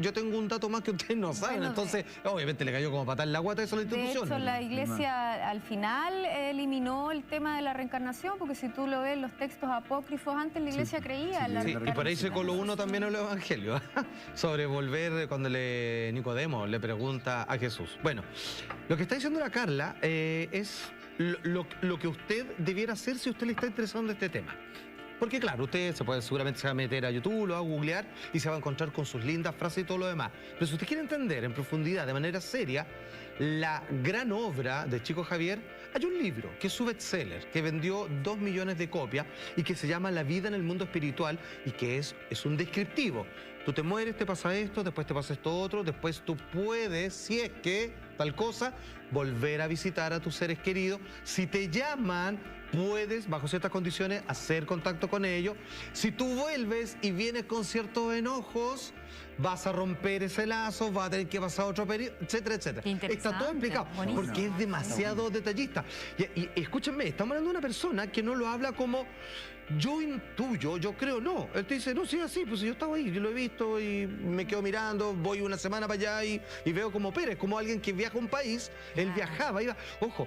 yo tengo un dato más que ustedes no saben. Bueno, entonces, obviamente le cayó como patar en la guata eso a la institución. De hecho, la iglesia al final eliminó el tema de la reencarnación, porque si tú lo ves en los textos apócrifos, antes la iglesia creía en la reencarnación. Y por ahí se coló uno también en los evangelios, sobre volver cuando Nicodemo le pregunta a Jesús. Bueno, lo que está diciendo la Carla es lo que usted debiera hacer si usted le está interesado en este tema. Porque claro, usted seguramente se va a meter a YouTube, lo va a googlear y se va a encontrar con sus lindas frases y todo lo demás. Pero si usted quiere entender en profundidad, de manera seria, la gran obra de Chico Xavier, hay un libro que es su bestseller, que vendió 2 millones de copias y que se llama La vida en el mundo espiritual y que es un descriptivo. Tú te mueres, te pasa esto, después te pasa esto otro, después tú puedes, si es que tal cosa, volver a visitar a tus seres queridos. Si te llaman, puedes, bajo ciertas condiciones, hacer contacto con ellos. Si tú vuelves y vienes con ciertos enojos, vas a romper ese lazo, vas a tener que pasar otro periodo, etcétera, etcétera. Está todo explicado, porque es demasiado detallista. Y escúchenme, estamos hablando de una persona que no lo habla como yo intuyo, yo creo, no. Él te dice, no, sí, así, pues yo estaba ahí, yo lo he visto y me quedo mirando, voy una semana para allá y veo como Pérez, como alguien que viaja a un país, él viajaba, iba, ojo.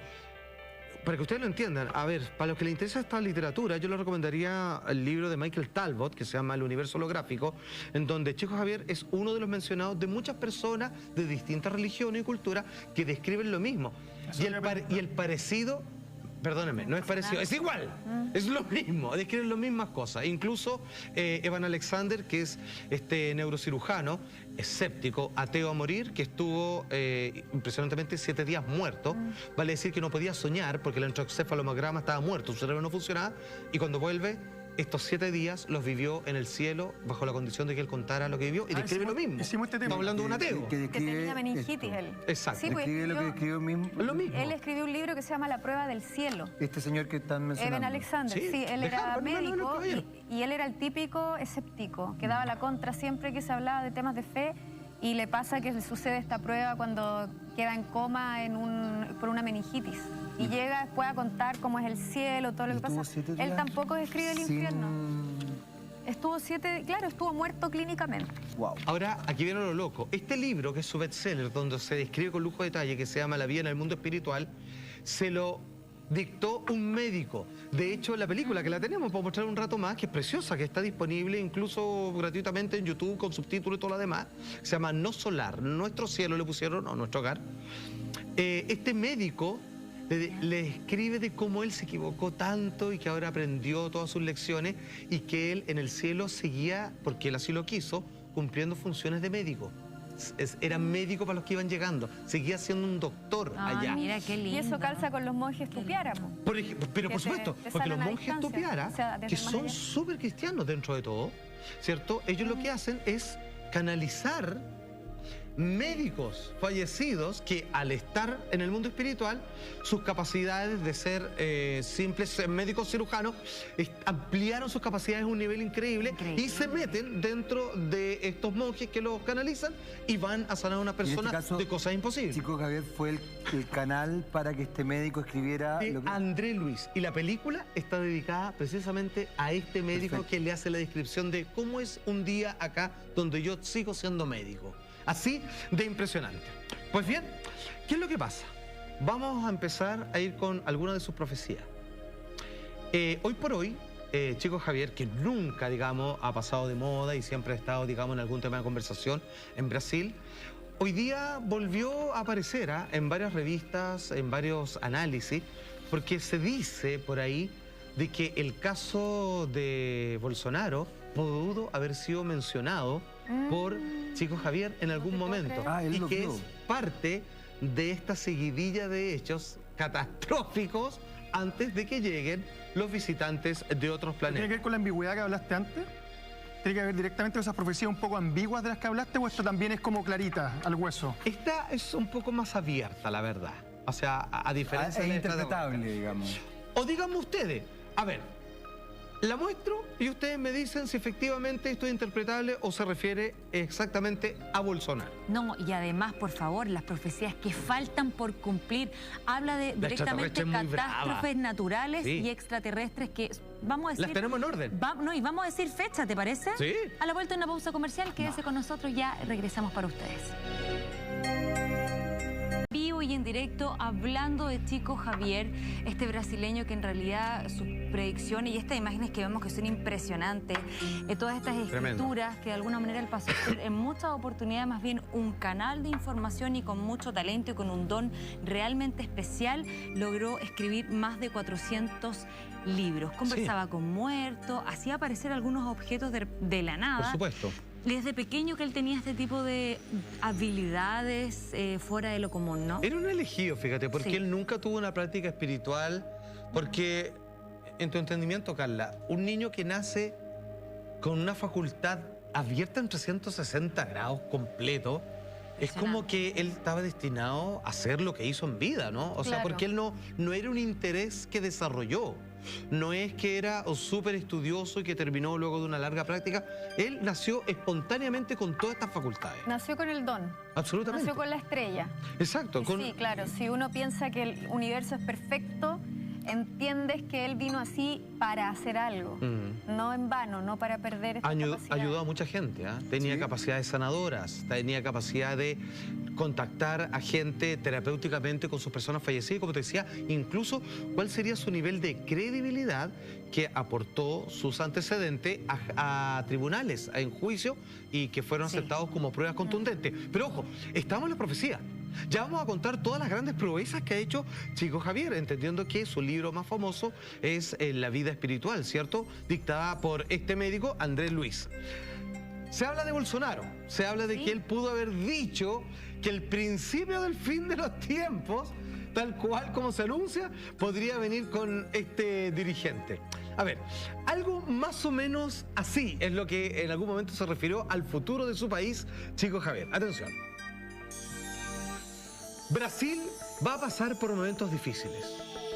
Para que ustedes lo entiendan, a ver, para los que les interesa esta literatura, yo les recomendaría el libro de Michael Talbot, que se llama El universo holográfico, en donde Chico Xavier es uno de los mencionados de muchas personas de distintas religiones y culturas que describen lo mismo. Y el parecido, perdónenme, no es parecido, es igual, es lo mismo, describen las mismas cosas. Incluso Evan Alexander, que es este neurocirujano, escéptico, ateo a morir, que estuvo impresionantemente 7 días muerto, vale decir que no podía soñar porque el electroencefalograma estaba muerto, su cerebro no funcionaba, y cuando vuelve, estos 7 días los vivió en el cielo bajo la condición de que él contara lo que vivió y describe lo mismo. Hicimos este tema. Estamos hablando de un ateo. Que tenía meningitis él. Exacto. Sí, pues, describe lo que escribió mismo. Lo mismo. Él escribió un libro que se llama La prueba del cielo. Este señor que están mencionando. Evan Alexander, sí, él era médico y él era el típico escéptico, que daba la contra siempre que se hablaba de temas de fe. Y le pasa que le sucede esta prueba cuando queda en coma por una meningitis. Y llega después a contar cómo es el cielo, todo lo que pasa. Él tampoco describe el infierno. Estuvo muerto clínicamente. Wow. Ahora, aquí viene lo loco. Este libro, que es su bestseller, donde se describe con lujo de detalle, que se llama La vida en el mundo espiritual, se lo dictó un médico. De hecho, la película que la tenemos para mostrar un rato más, que es preciosa, que está disponible incluso gratuitamente en YouTube con subtítulos y todo lo demás, se llama No Solar, Nuestro Cielo le pusieron, o Nuestro Hogar. Este médico le escribe de cómo él se equivocó tanto y que ahora aprendió todas sus lecciones y que él en el cielo seguía, porque él así lo quiso, cumpliendo funciones de médico. Era médico para los que iban llegando, seguía siendo un doctor allá. Mira qué lindo. Y eso calza con los monjes Tupiara. Pero por supuesto, porque los monjes Tupiara, que son súper cristianos dentro de todo, ¿cierto? Ellos lo que hacen es canalizar médicos fallecidos que al estar en el mundo espiritual, sus capacidades de ser simples médicos cirujanos ampliaron sus capacidades a un nivel increíble y se meten dentro de estos monjes que los canalizan y van a sanar a una persona de cosas imposibles. Chico Xavier fue el canal para que este médico escribiera... André Luis. Y la película está dedicada precisamente a este médico que le hace la descripción de cómo es un día acá donde yo sigo siendo médico. Así de impresionante. Pues bien, ¿qué es lo que pasa? Vamos a empezar a ir con algunas de sus profecías. Hoy por hoy, Chico Xavier, que nunca, digamos, ha pasado de moda y siempre ha estado, digamos, en algún tema de conversación en Brasil, hoy día volvió a aparecer en varias revistas, en varios análisis, porque se dice por ahí de que el caso de Bolsonaro pudo haber sido mencionado por Chico Javier en algún momento. Y que es parte de esta seguidilla de hechos catastróficos antes de que lleguen los visitantes de otros planetas. ¿Tiene que ver con la ambigüedad que hablaste antes? ¿Tiene que ver directamente con esas profecías un poco ambiguas de las que hablaste o esto también es como clarita, al hueso? Esta es un poco más abierta, la verdad. O sea, a diferencia es de interpretable, digamos. O díganme ustedes, a ver, la muestro y ustedes me dicen si efectivamente esto es interpretable o se refiere exactamente a Bolsonaro. No, y además, por favor, las profecías que faltan por cumplir, habla de directamente catástrofes naturales y extraterrestres que, vamos a decir... Las tenemos en orden. Y vamos a decir fecha, ¿te parece? Sí. A la vuelta de una pausa comercial, quédese con nosotros, ya regresamos para ustedes. Vivo y en directo, hablando de Chico Javier, este brasileño que en realidad sus predicciones y estas imágenes que vemos que son impresionantes, todas estas escrituras que de alguna manera él pasó a ser en muchas oportunidades más bien un canal de información y con mucho talento y con un don realmente especial, logró escribir más de 400 libros. Conversaba con muertos, hacía aparecer algunos objetos de la nada. Por supuesto. Desde pequeño que él tenía este tipo de habilidades fuera de lo común, ¿no? Era un elegido, fíjate, porque él nunca tuvo una práctica espiritual, porque, en tu entendimiento, Carla, un niño que nace con una facultad abierta en 360 grados completo, es como que él estaba destinado a hacer lo que hizo en vida, ¿no? O sea, porque él no era un interés que desarrolló. No es que era súper estudioso y que terminó luego de una larga práctica. Él nació espontáneamente con todas estas facultades. Nació con el don. Absolutamente. Nació con la estrella. Exacto. Sí, claro. Si uno piensa que el universo es perfecto, entiendes que él vino así para hacer algo. No en vano, no para perder esta capacidad. Ayudó a mucha gente, ¿eh? Tenía capacidades sanadoras, tenía capacidad de contactar a gente terapéuticamente con sus personas fallecidas. Como te decía, incluso cuál sería su nivel de credibilidad que aportó sus antecedentes a tribunales, en juicio, y que fueron aceptados como pruebas contundentes. Pero ojo, estamos en la profecía. Ya vamos a contar todas las grandes proezas que ha hecho Chico Javier, entendiendo que su libro más famoso es La vida espiritual, ¿cierto? Dictada por este médico, Andrés Luis. Se habla de Bolsonaro, se habla de que él pudo haber dicho que el principio del fin de los tiempos, tal cual como se anuncia, podría venir con este dirigente. A ver, algo más o menos así es lo que en algún momento se refirió al futuro de su país, Chico Javier. Atención. Brasil va a pasar por momentos difíciles.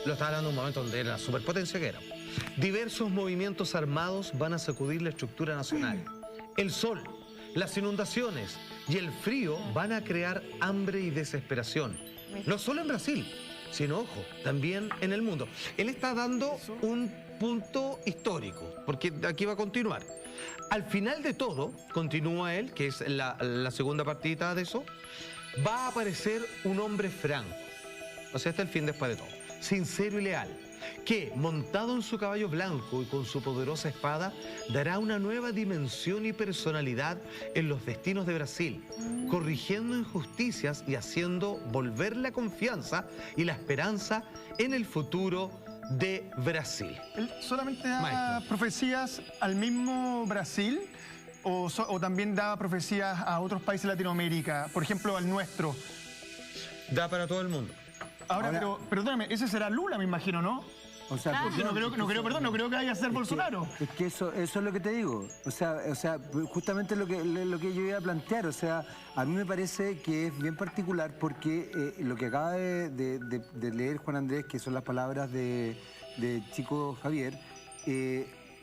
Lo está hablando de un momento donde era la superpotencia que era. Diversos movimientos armados van a sacudir la estructura nacional. El sol, las inundaciones y el frío van a crear hambre y desesperación. No solo en Brasil, sino, ojo, también en el mundo. Él está dando un punto histórico, porque aquí va a continuar. Al final de todo, continúa él, que es la segunda partida de eso, va a aparecer un hombre franco, o sea, hasta el fin después de todo, sincero y leal, que, montado en su caballo blanco y con su poderosa espada, dará una nueva dimensión y personalidad en los destinos de Brasil, corrigiendo injusticias y haciendo volver la confianza y la esperanza en el futuro de Brasil. ¿Él solamente da profecías al mismo Brasil? ¿O también da profecías a otros países de Latinoamérica? Por ejemplo, al nuestro. Da para todo el mundo. Ahora, pero perdóname, ese será Lula, me imagino, ¿no? O sea, porque no creo que vaya a ser Bolsonaro. Es que eso es lo que te digo. O sea, justamente lo que yo iba a plantear. O sea, a mí me parece que es bien particular porque lo que acaba de leer Juan Andrés, que son las palabras de Chico Javier,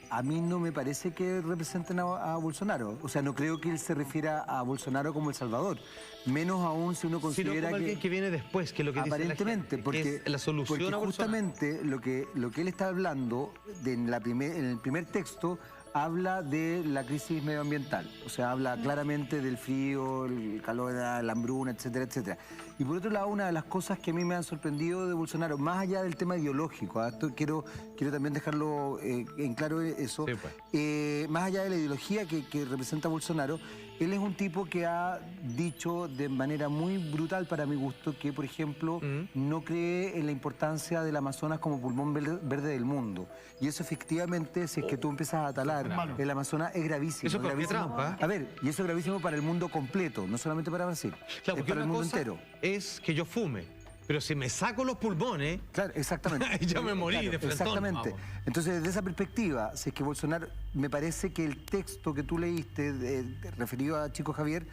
a mí no me parece que representen a Bolsonaro. O sea, no creo que él se refiera a Bolsonaro como El Salvador. Menos aún si uno considera sino como alguien que viene después, que es lo que aparentemente, dice la gente, porque es la solución porque a justamente lo que él está hablando en el primer texto habla de la crisis medioambiental, o sea, habla claramente del frío, el calor, la hambruna, etcétera, etcétera. Y por otro lado, una de las cosas que a mí me han sorprendido de Bolsonaro, más allá del tema ideológico, esto quiero también dejarlo en claro eso, sí, pues. Más allá de la ideología que representa Bolsonaro, él es un tipo que ha dicho de manera muy brutal para mi gusto que, por ejemplo, no cree en la importancia del Amazonas como pulmón verde del mundo. Y eso efectivamente, si es que tú empiezas a talar el Amazonas, es gravísimo. Eso es gravísimo. trampa. A ver, y eso es gravísimo para el mundo completo, no solamente para Brasil, claro, es para el mundo entero. Es que yo fume, pero si me saco los pulmones... Claro, exactamente. ya me morí claro, de frentón. Exactamente. Vamos. Entonces, desde esa perspectiva, si es que Bolsonaro, me parece que el texto que tú leíste, referido a Chico Javier,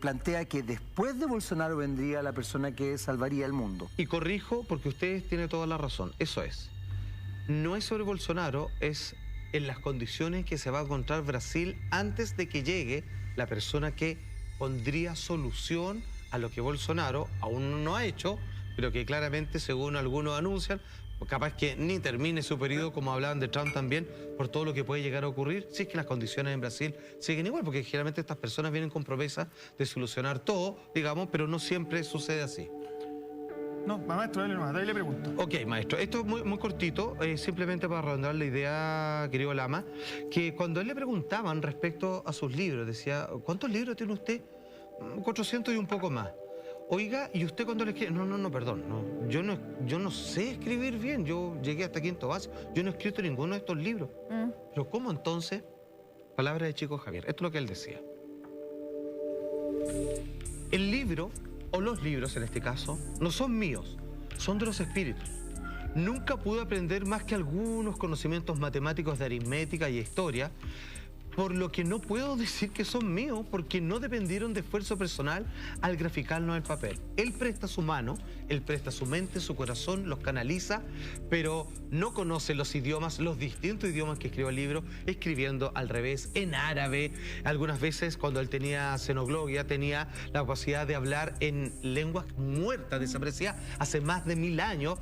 plantea que después de Bolsonaro vendría la persona que salvaría el mundo. Y corrijo, porque ustedes tienen toda la razón, eso es. No es sobre Bolsonaro, es en las condiciones que se va a encontrar Brasil antes de que llegue la persona que pondría solución a lo que Bolsonaro aún no ha hecho, pero que claramente, según algunos anuncian, capaz que ni termine su periodo, como hablaban de Trump también, por todo lo que puede llegar a ocurrir, si es que las condiciones en Brasil siguen igual, porque generalmente estas personas vienen con promesas de solucionar todo, digamos, pero no siempre sucede así. No, maestro, dale le pregunto. Ok, maestro, esto es muy cortito, simplemente para redondar la idea, querido Lama, que cuando él le preguntaban respecto a sus libros, decía, ¿cuántos libros tiene usted? 400 y un poco más. Oiga, ¿y usted cuando le escribe? No, perdón, yo no sé escribir bien, yo llegué hasta quinto básico, yo no he escrito ninguno de estos libros. Pero ¿cómo entonces? Palabra de Chico Javier, esto es lo que él decía. El libro, o los libros en este caso, no son míos, son de los espíritus. Nunca pude aprender más que algunos conocimientos matemáticos de aritmética y historia, por lo que no puedo decir que son míos, porque no dependieron de esfuerzo personal al graficarlo en el papel. Él presta su mano, él presta su mente, su corazón, los canaliza, pero no conoce los idiomas, los distintos idiomas que escribió el libro, escribiendo al revés, en árabe. Algunas veces, cuando él tenía xenoglogia, tenía la capacidad de hablar en lenguas muertas, desaparecidas, hace más de 1000 años.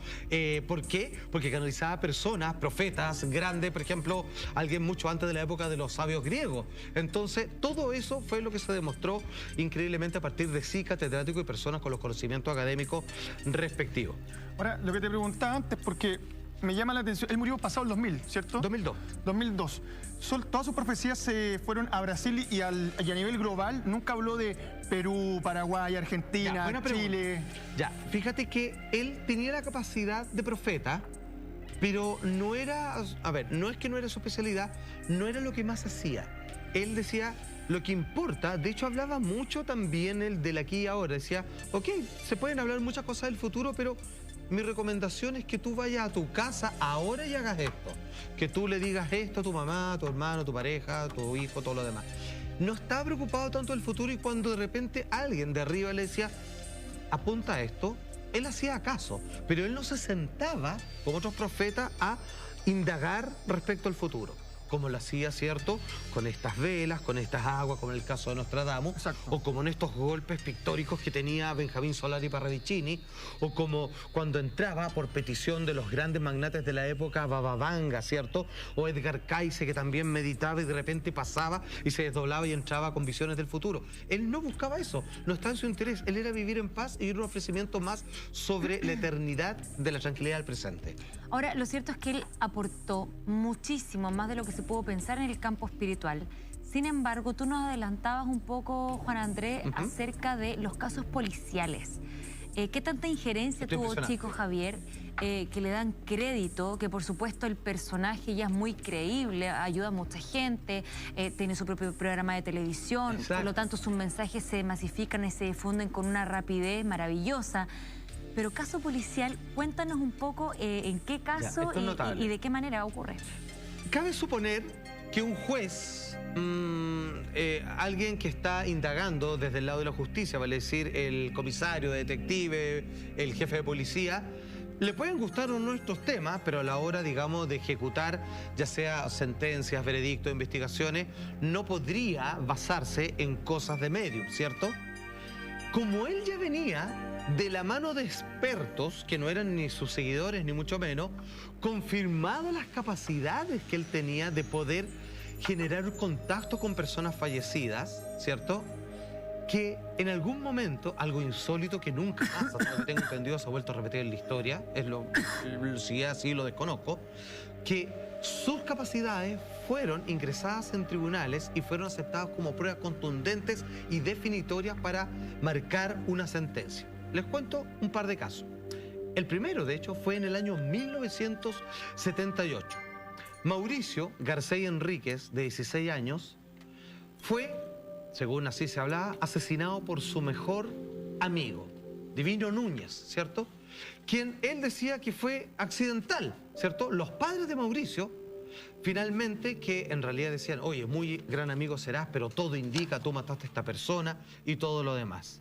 ¿Por qué? Porque canalizaba personas, profetas grandes, por ejemplo, alguien mucho antes de la época de los sabios griegos. Entonces, todo eso fue lo que se demostró increíblemente a partir de sí, catedráticos y personas con los conocimientos académicos respectivos. Ahora, lo que te preguntaba antes, porque me llama la atención, él murió pasado el 2000, ¿cierto? 2002. Todas sus profecías se fueron a Brasil y a nivel global. Nunca habló de Perú, Paraguay, Argentina, Chile. Ya, fíjate que él tenía la capacidad de profeta, pero no era, a ver, no es que no era su especialidad, no era lo que más hacía. Él decía, lo que importa, de hecho hablaba mucho también el del aquí y ahora. Decía, ok, se pueden hablar muchas cosas del futuro, pero mi recomendación es que tú vayas a tu casa ahora y hagas esto. Que tú le digas esto a tu mamá, a tu hermano, a tu pareja, a tu hijo, todo lo demás. No estaba preocupado tanto del futuro, y cuando de repente alguien de arriba le decía, apunta a esto, él hacía caso, pero él no se sentaba, como otros profetas, a indagar respecto al futuro, como lo hacía, ¿cierto?, con estas velas, con estas aguas, como en el caso de Nostradamus. Exacto. O como en estos golpes pictóricos que tenía Benjamín Solari Parravicini, o como cuando entraba por petición de los grandes magnates de la época, Baba Vanga, ¿cierto?, o Edgar Cayce, que también meditaba y de repente pasaba y se desdoblaba y entraba con visiones del futuro. Él no buscaba eso, no estaba en su interés, él era vivir en paz y un ofrecimiento más sobre la eternidad de la tranquilidad del presente. Ahora, lo cierto es que él aportó muchísimo más de lo que se pudo pensar en el campo espiritual. Sin embargo, tú nos adelantabas un poco, Juan Andrés, acerca de los casos policiales. ¿Qué tanta injerencia tuvo Chico Javier? Que le dan crédito, que por supuesto el personaje ya es muy creíble, ayuda a mucha gente, tiene su propio programa de televisión. Exacto. Por lo tanto sus mensajes se masifican y se difunden con una rapidez maravillosa. Pero caso policial, cuéntanos un poco en qué caso y de qué manera ocurre. Cabe suponer que un juez, alguien que está indagando desde el lado de la justicia, vale decir el comisario, detective, el jefe de policía, le pueden gustar o no estos temas, pero a la hora, digamos, de ejecutar, ya sea sentencias, veredictos, investigaciones, no podría basarse en cosas de medium, ¿cierto? Como él ya venía de la mano de expertos, que no eran ni sus seguidores, ni mucho menos, confirmado las capacidades que él tenía de poder generar contacto con personas fallecidas, ¿cierto? Que en algún momento, algo insólito que nunca pasa, hasta lo que tengo entendido, se ha vuelto a repetir en la historia, si es así lo desconozco, que sus capacidades fueron ingresadas en tribunales y fueron aceptadas como pruebas contundentes y definitorias para marcar una sentencia. Les cuento un par de casos. El primero, de hecho, fue en el año 1978. Mauricio Garcés Enríquez, de 16 años, fue, según así se hablaba, asesinado por su mejor amigo, Divino Núñez, ¿cierto? Quien él decía que fue accidental, ¿cierto? Los padres de Mauricio, finalmente, que en realidad decían, oye, muy gran amigo serás, pero todo indica, tú mataste a esta persona y todo lo demás.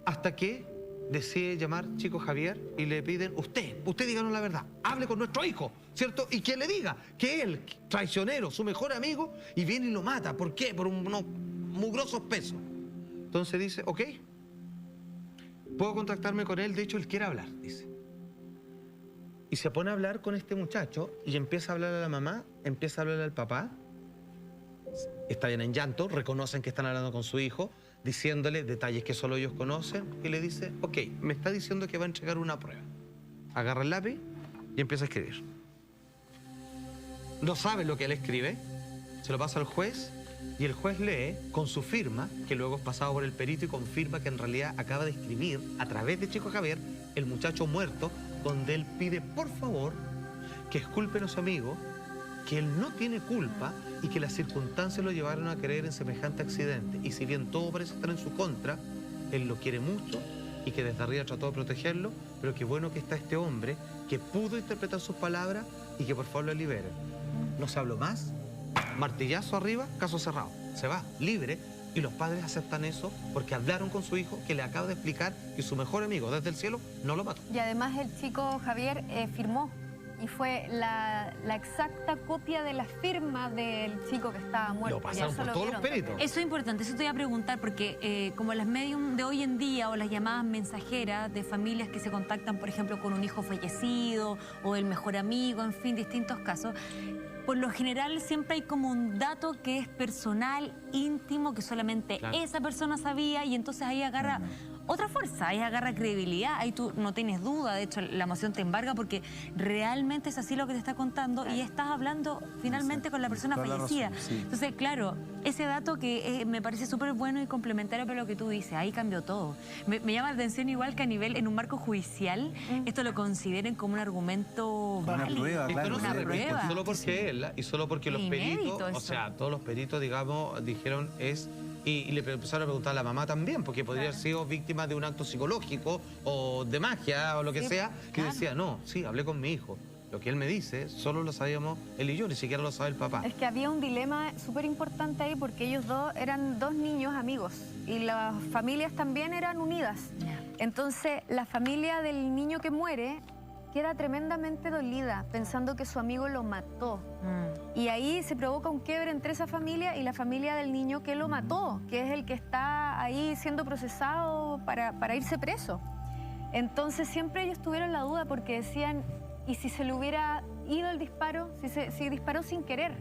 Hasta que decide llamar Chico Javier y le piden, usted díganos la verdad, hable con nuestro hijo, ¿cierto? Y que le diga que él, traicionero, su mejor amigo, y viene y lo mata. ¿Por qué? Por unos mugrosos pesos. Entonces dice, ok, puedo contactarme con él, de hecho él quiere hablar, dice. Y se pone a hablar con este muchacho y empieza a hablar a la mamá, empieza a hablar al papá, están en llanto, reconocen que están hablando con su hijo, diciéndole detalles que solo ellos conocen, y le dice, ok, me está diciendo que va a entregar una prueba. Agarra el lápiz y empieza a escribir. No sabe lo que él escribe, se lo pasa al juez, y el juez lee con su firma, que luego es pasado por el perito y confirma que en realidad acaba de escribir, a través de Chico Javier, el muchacho muerto, donde él pide, por favor, que exculpen a su amigo, que él no tiene culpa y que las circunstancias lo llevaron a creer en semejante accidente. Y si bien todo parece estar en su contra, él lo quiere mucho y que desde arriba trató de protegerlo, pero qué bueno que está este hombre que pudo interpretar sus palabras y que por favor lo liberen. No se habló más, martillazo arriba, caso cerrado. Se va, libre, y los padres aceptan eso porque hablaron con su hijo, que le acaba de explicar que su mejor amigo desde el cielo no lo mató. Y además el chico Javier firmó. Y fue la exacta copia de la firma del chico que estaba muerto. Lo pasaron por todos los peritos. Eso es importante, eso te voy a preguntar, porque como las medium de hoy en día o las llamadas mensajeras de familias que se contactan, por ejemplo, con un hijo fallecido o el mejor amigo, en fin, distintos casos, por lo general siempre hay como un dato que es personal, íntimo, que solamente esa persona sabía, y entonces ahí agarra otra fuerza, ahí agarra credibilidad, ahí tú no tienes duda, de hecho la emoción te embarga porque realmente es así lo que te está contando y estás hablando finalmente con la persona fallecida. Entonces, claro, ese dato que me parece súper bueno y complementario para lo que tú dices, ahí cambió todo. Me llama la atención igual que a nivel, en un marco judicial, esto lo consideren como un argumento válido. Prueba, claro. Una prueba. Solo porque él, y solo porque los peritos, eso. o sea, todos los peritos, digamos, dijeron es... Y le empezaron a preguntar a la mamá también, porque podría haber sido víctima de un acto psicológico o de magia o lo que sea, que decía, no, sí, hablé con mi hijo. Lo que él me dice, solo lo sabíamos él y yo, ni siquiera lo sabe el papá. Es que había un dilema súper importante ahí porque ellos dos eran dos niños amigos y las familias también eran unidas. Entonces, la familia del niño que muere queda tremendamente dolida, pensando que su amigo lo mató. Y ahí se provoca un quiebre entre esa familia y la familia del niño que lo mató, que es el que está ahí siendo procesado para irse preso. Entonces siempre ellos tuvieron la duda porque decían, ¿y si se le hubiera ido el disparo? Si disparó sin querer.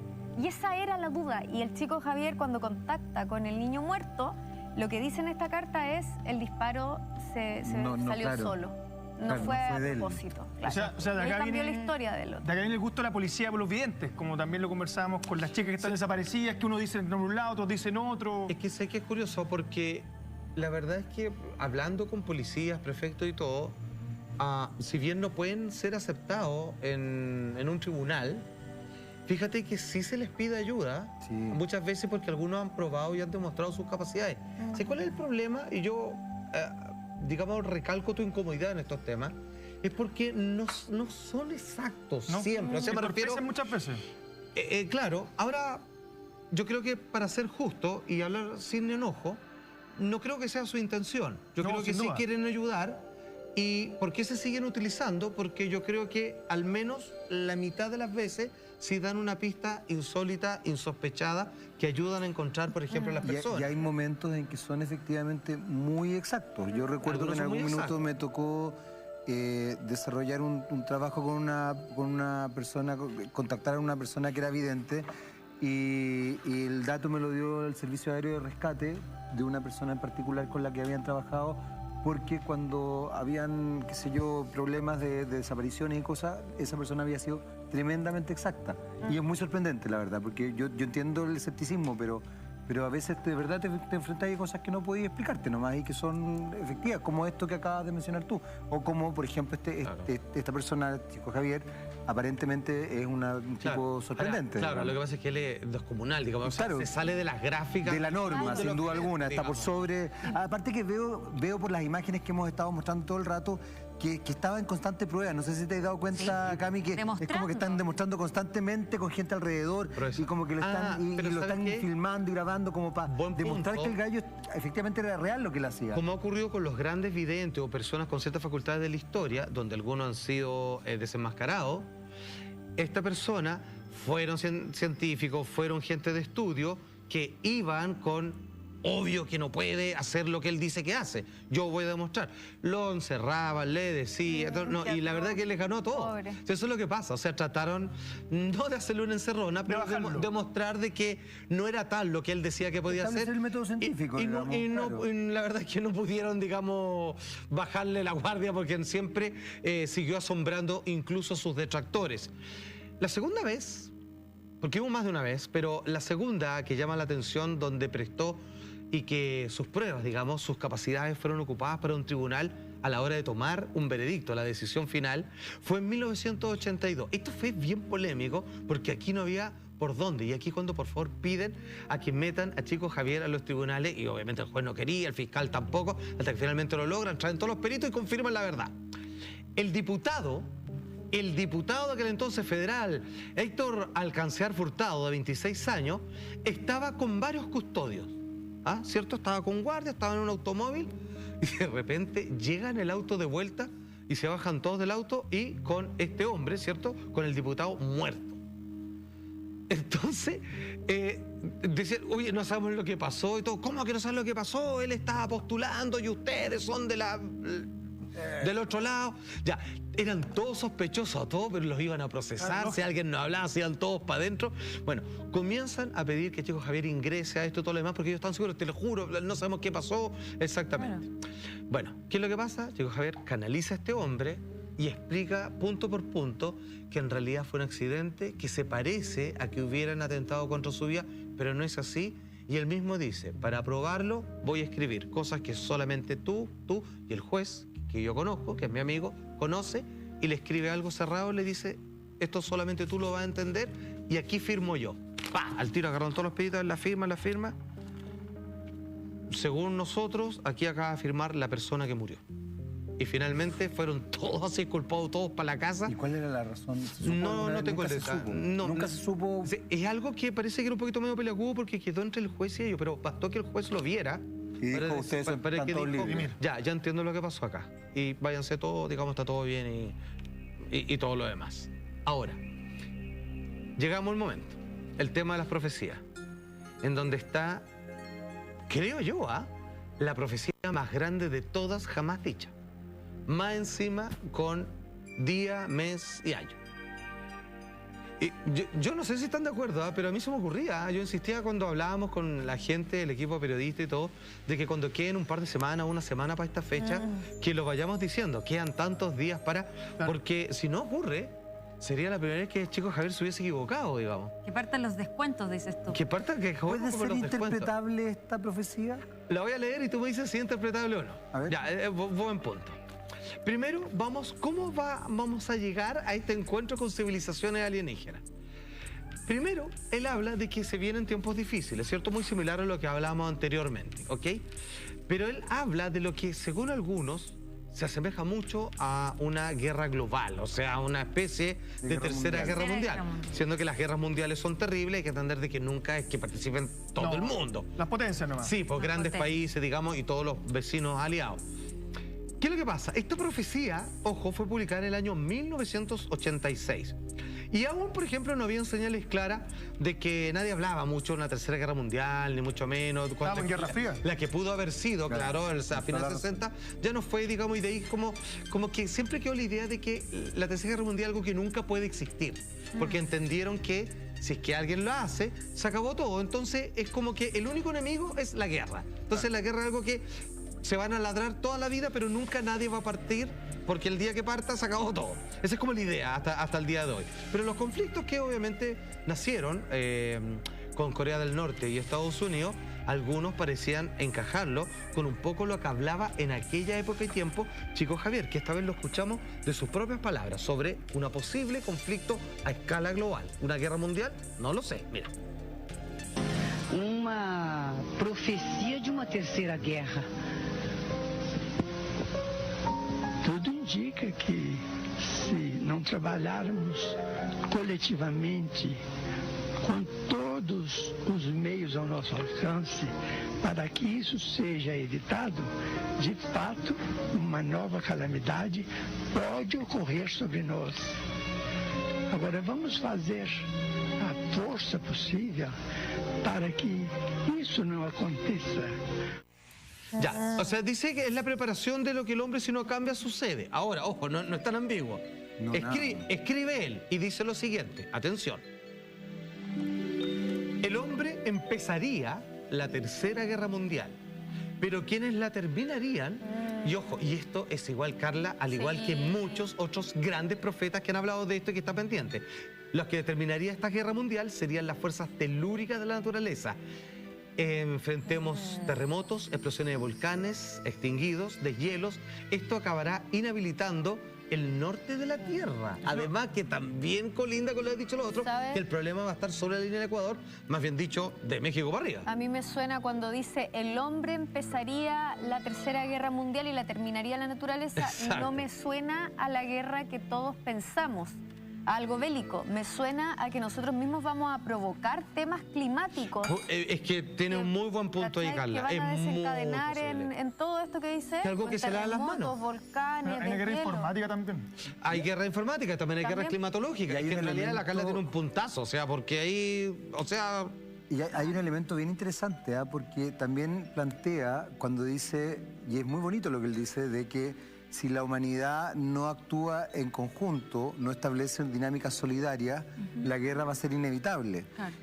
Y esa era la duda. Y el chico Javier, cuando contacta con el niño muerto, lo que dice en esta carta es, el disparo salió solo. No fue a propósito. Claro. O sea, de acá cambió viene la historia del otro. De acá viene el gusto de la policía por los videntes, como también lo conversábamos con las chicas que están desaparecidas, que uno dice en un lado, otros dicen otro. Es que sé que es curioso porque la verdad es que hablando con policías, prefectos y todo, si bien no pueden ser aceptados en un tribunal, fíjate que sí se les pide ayuda, muchas veces porque algunos han probado y han demostrado sus capacidades. ¿Sé cuál es el problema? Y yo... digamos, recalco tu incomodidad en estos temas, es porque no son exactos siempre. O sea, me refiero... muchas veces. Claro, ahora yo creo que para ser justo y hablar sin enojo, no creo que sea su intención. Yo creo que sí quieren ayudar. ¿Y por qué se siguen utilizando? Porque yo creo que al menos la mitad de las veces sí dan una pista insólita, insospechada, que ayudan a encontrar, por ejemplo, a las personas. Y hay momentos en que son efectivamente muy exactos. Yo recuerdo que en algún minuto me tocó desarrollar un trabajo con una persona, contactar a una persona que era vidente, y el dato me lo dio el Servicio Aéreo de Rescate de una persona en particular con la que habían trabajado, porque cuando habían, qué sé yo, problemas de desapariciones y cosas, esa persona había sido tremendamente exacta. Y es muy sorprendente, la verdad, porque yo entiendo el escepticismo, pero a veces de verdad te enfrentas a cosas que no podías explicarte nomás y que son efectivas, como esto que acabas de mencionar tú. O como, por ejemplo, esta persona, Chico Javier, aparentemente es un tipo sorprendente. Claro, lo que pasa es que él es descomunal, digamos. Claro, se sale de las gráficas. De la norma, sin duda alguna. Está por sobre... Aparte que veo por las imágenes que hemos estado mostrando todo el rato que estaba en constante prueba. No sé si te has dado cuenta, Cami, que es como que están demostrando constantemente con gente alrededor y como que lo están filmando y grabando como para demostrar que el gallo efectivamente era real lo que él hacía. Como ha ocurrido con los grandes videntes o personas con ciertas facultades de la historia, donde algunos han sido desenmascarados, esta persona fueron científicos, fueron gente de estudio que iban con... Obvio que no puede hacer lo que él dice que hace. Yo voy a demostrar. Lo encerraban, le decía, y la verdad es que él les ganó todo. Eso es lo que pasa. O sea, trataron no de hacerle una encerrona, pero de demostrar de que no era tal lo que él decía que podía hacer. El método científico, y la verdad es que no pudieron, digamos, bajarle la guardia porque siempre siguió asombrando incluso a sus detractores. La segunda vez, porque hubo más de una vez, pero la segunda que llama la atención, donde prestó y que sus pruebas, digamos, sus capacidades fueron ocupadas para un tribunal a la hora de tomar un veredicto, la decisión final, fue en 1982. Esto fue bien polémico porque aquí no había por dónde. Y aquí cuando por favor piden a que metan a Chico Javier a los tribunales, y obviamente el juez no quería, el fiscal tampoco, hasta que finalmente lo logran, traen todos los peritos y confirman la verdad. El diputado de aquel entonces federal, Héctor Alcancear Furtado, de 26 años, estaba con varios custodios. ¿Cierto? Estaba con guardia, estaba en un automóvil y de repente llegan el auto de vuelta y se bajan todos del auto y con este hombre, ¿cierto? Con el diputado muerto. Entonces, decían, oye, no sabemos lo que pasó y todo. ¿Cómo que no saben lo que pasó? Él estaba postulando y ustedes son del otro lado. Ya, eran todos sospechosos a todos, pero los iban a procesar. Si alguien no hablaba, se iban todos para adentro. Bueno, comienzan a pedir que Chico Javier ingrese a esto y todo lo demás, porque ellos están seguros, te lo juro, no sabemos qué pasó exactamente. Bueno, ¿qué es lo que pasa? Chico Javier canaliza a este hombre y explica punto por punto que en realidad fue un accidente, que se parece a que hubieran atentado contra su vida, pero no es así. Y él mismo dice, para probarlo voy a escribir cosas que solamente tú y el juez, que yo conozco, que es mi amigo, conoce, y le escribe algo cerrado, le dice, esto solamente tú lo vas a entender, y aquí firmo yo. ¡Pah! Al tiro agarraron todos los peditos, la firma. Según nosotros, aquí acaba de firmar la persona que murió. Y finalmente fueron todos así culpados, todos para la casa. ¿Y cuál era la razón? No tengo el detalle. Nunca se supo. Es algo que parece que era un poquito medio peleagudo porque quedó entre el juez y ellos, pero bastó que el juez lo viera. Y dijo, ustedes son tantos libres. Ya entiendo lo que pasó acá. Y váyanse todos, digamos, está todo bien y todo lo demás. Ahora, llegamos al momento. El tema de las profecías. En donde está, creo yo, la profecía más grande de todas jamás dicha. Más encima con día, mes y año. Y yo no sé si están de acuerdo, pero a mí se me ocurría. Yo insistía cuando hablábamos con la gente, el equipo periodista y todo, de que cuando queden un par de semanas, una semana para esta fecha, que lo vayamos diciendo. Quedan tantos días para... Porque si no ocurre, sería la primera vez que Chico Javier se hubiese equivocado, digamos. Que partan los descuentos, dices tú. Que partan que ¿Puede ser interpretable esta profecía? La voy a leer y tú me dices si es interpretable o no. A ver. Ya, buen punto. Primero, ¿cómo vamos a llegar a este encuentro con civilizaciones alienígenas? Primero, él habla de que se vienen tiempos difíciles, ¿cierto? Muy similar a lo que hablábamos anteriormente, ¿ok? Pero él habla de lo que, según algunos, se asemeja mucho a una guerra global, o sea, a una especie de tercera guerra mundial. Siendo que las guerras mundiales son terribles, hay que entender de que nunca es que participen todo el mundo. Las potencias nomás. Sí, pues grandes países, digamos, y todos los vecinos aliados. ¿Qué es lo que pasa? Esta profecía, ojo, fue publicada en el año 1986. Y aún, por ejemplo, no habían señales claras de que nadie hablaba mucho de una tercera guerra mundial, ni mucho menos. Estábamos en Guerra Fría. La que pudo haber sido, claro, a finales de 60, ya no fue, digamos, y de ahí como que siempre quedó la idea de que la tercera guerra mundial es algo que nunca puede existir. Porque entendieron que si es que alguien lo hace, se acabó todo. Entonces es como que el único enemigo es la guerra. Entonces la guerra es algo que se van a ladrar toda la vida, pero nunca nadie va a partir, porque el día que parta se acabó todo. Esa es como la idea hasta el día de hoy. Pero los conflictos que obviamente nacieron con Corea del Norte y Estados Unidos, algunos parecían encajarlo con un poco lo que hablaba en aquella época y tiempo Chico Javier, que esta vez lo escuchamos de sus propias palabras sobre un posible conflicto a escala global. ¿Una guerra mundial? No lo sé, mira. Uma profecia de uma terceira guerra. Tudo indica que, se não trabalharmos coletivamente com todos os meios ao nosso alcance para que isso seja evitado, de fato, uma nova calamidade pode ocorrer sobre nós. Agora, vamos fazer a força possível para que isso não aconteça. Ya, o sea, dice que es la preparación de lo que el hombre, si no cambia, sucede. Ahora, ojo, no es tan ambiguo. Escribe él y dice lo siguiente, atención. El hombre empezaría la Tercera Guerra Mundial, pero quienes la terminarían, y ojo, y esto es igual, Carla, al igual que muchos otros grandes profetas que han hablado de esto y que está pendiente, los que determinarían esta guerra mundial serían las fuerzas telúricas de la naturaleza. Enfrentemos terremotos, explosiones de volcanes, extinguidos, deshielos. Esto acabará inhabilitando el norte de la Tierra. Además que también colinda con lo que ha dicho lo otro, que el problema va a estar sobre la línea del Ecuador, más bien dicho, de México para arriba. A mí me suena cuando dice el hombre empezaría la Tercera Guerra Mundial y la terminaría la naturaleza. Exacto. No me suena a la guerra que todos pensamos, a algo bélico. Me suena a que nosotros mismos vamos a provocar temas climáticos. Es que tiene un muy buen punto ahí, Carla. Que van a es desencadenar en todo esto que dice. Es algo que se le da las manos. Volcanes, hay una guerra informática también. Hay guerra informática, también hay guerra climatológica. Y que en realidad la Carla tiene un puntazo, o sea, porque ahí, o sea... Y hay un elemento bien interesante, porque también plantea, cuando dice, y es muy bonito lo que él dice, de que si la humanidad no actúa en conjunto, no establece dinámicas solidarias, la guerra va a ser inevitable. Claro.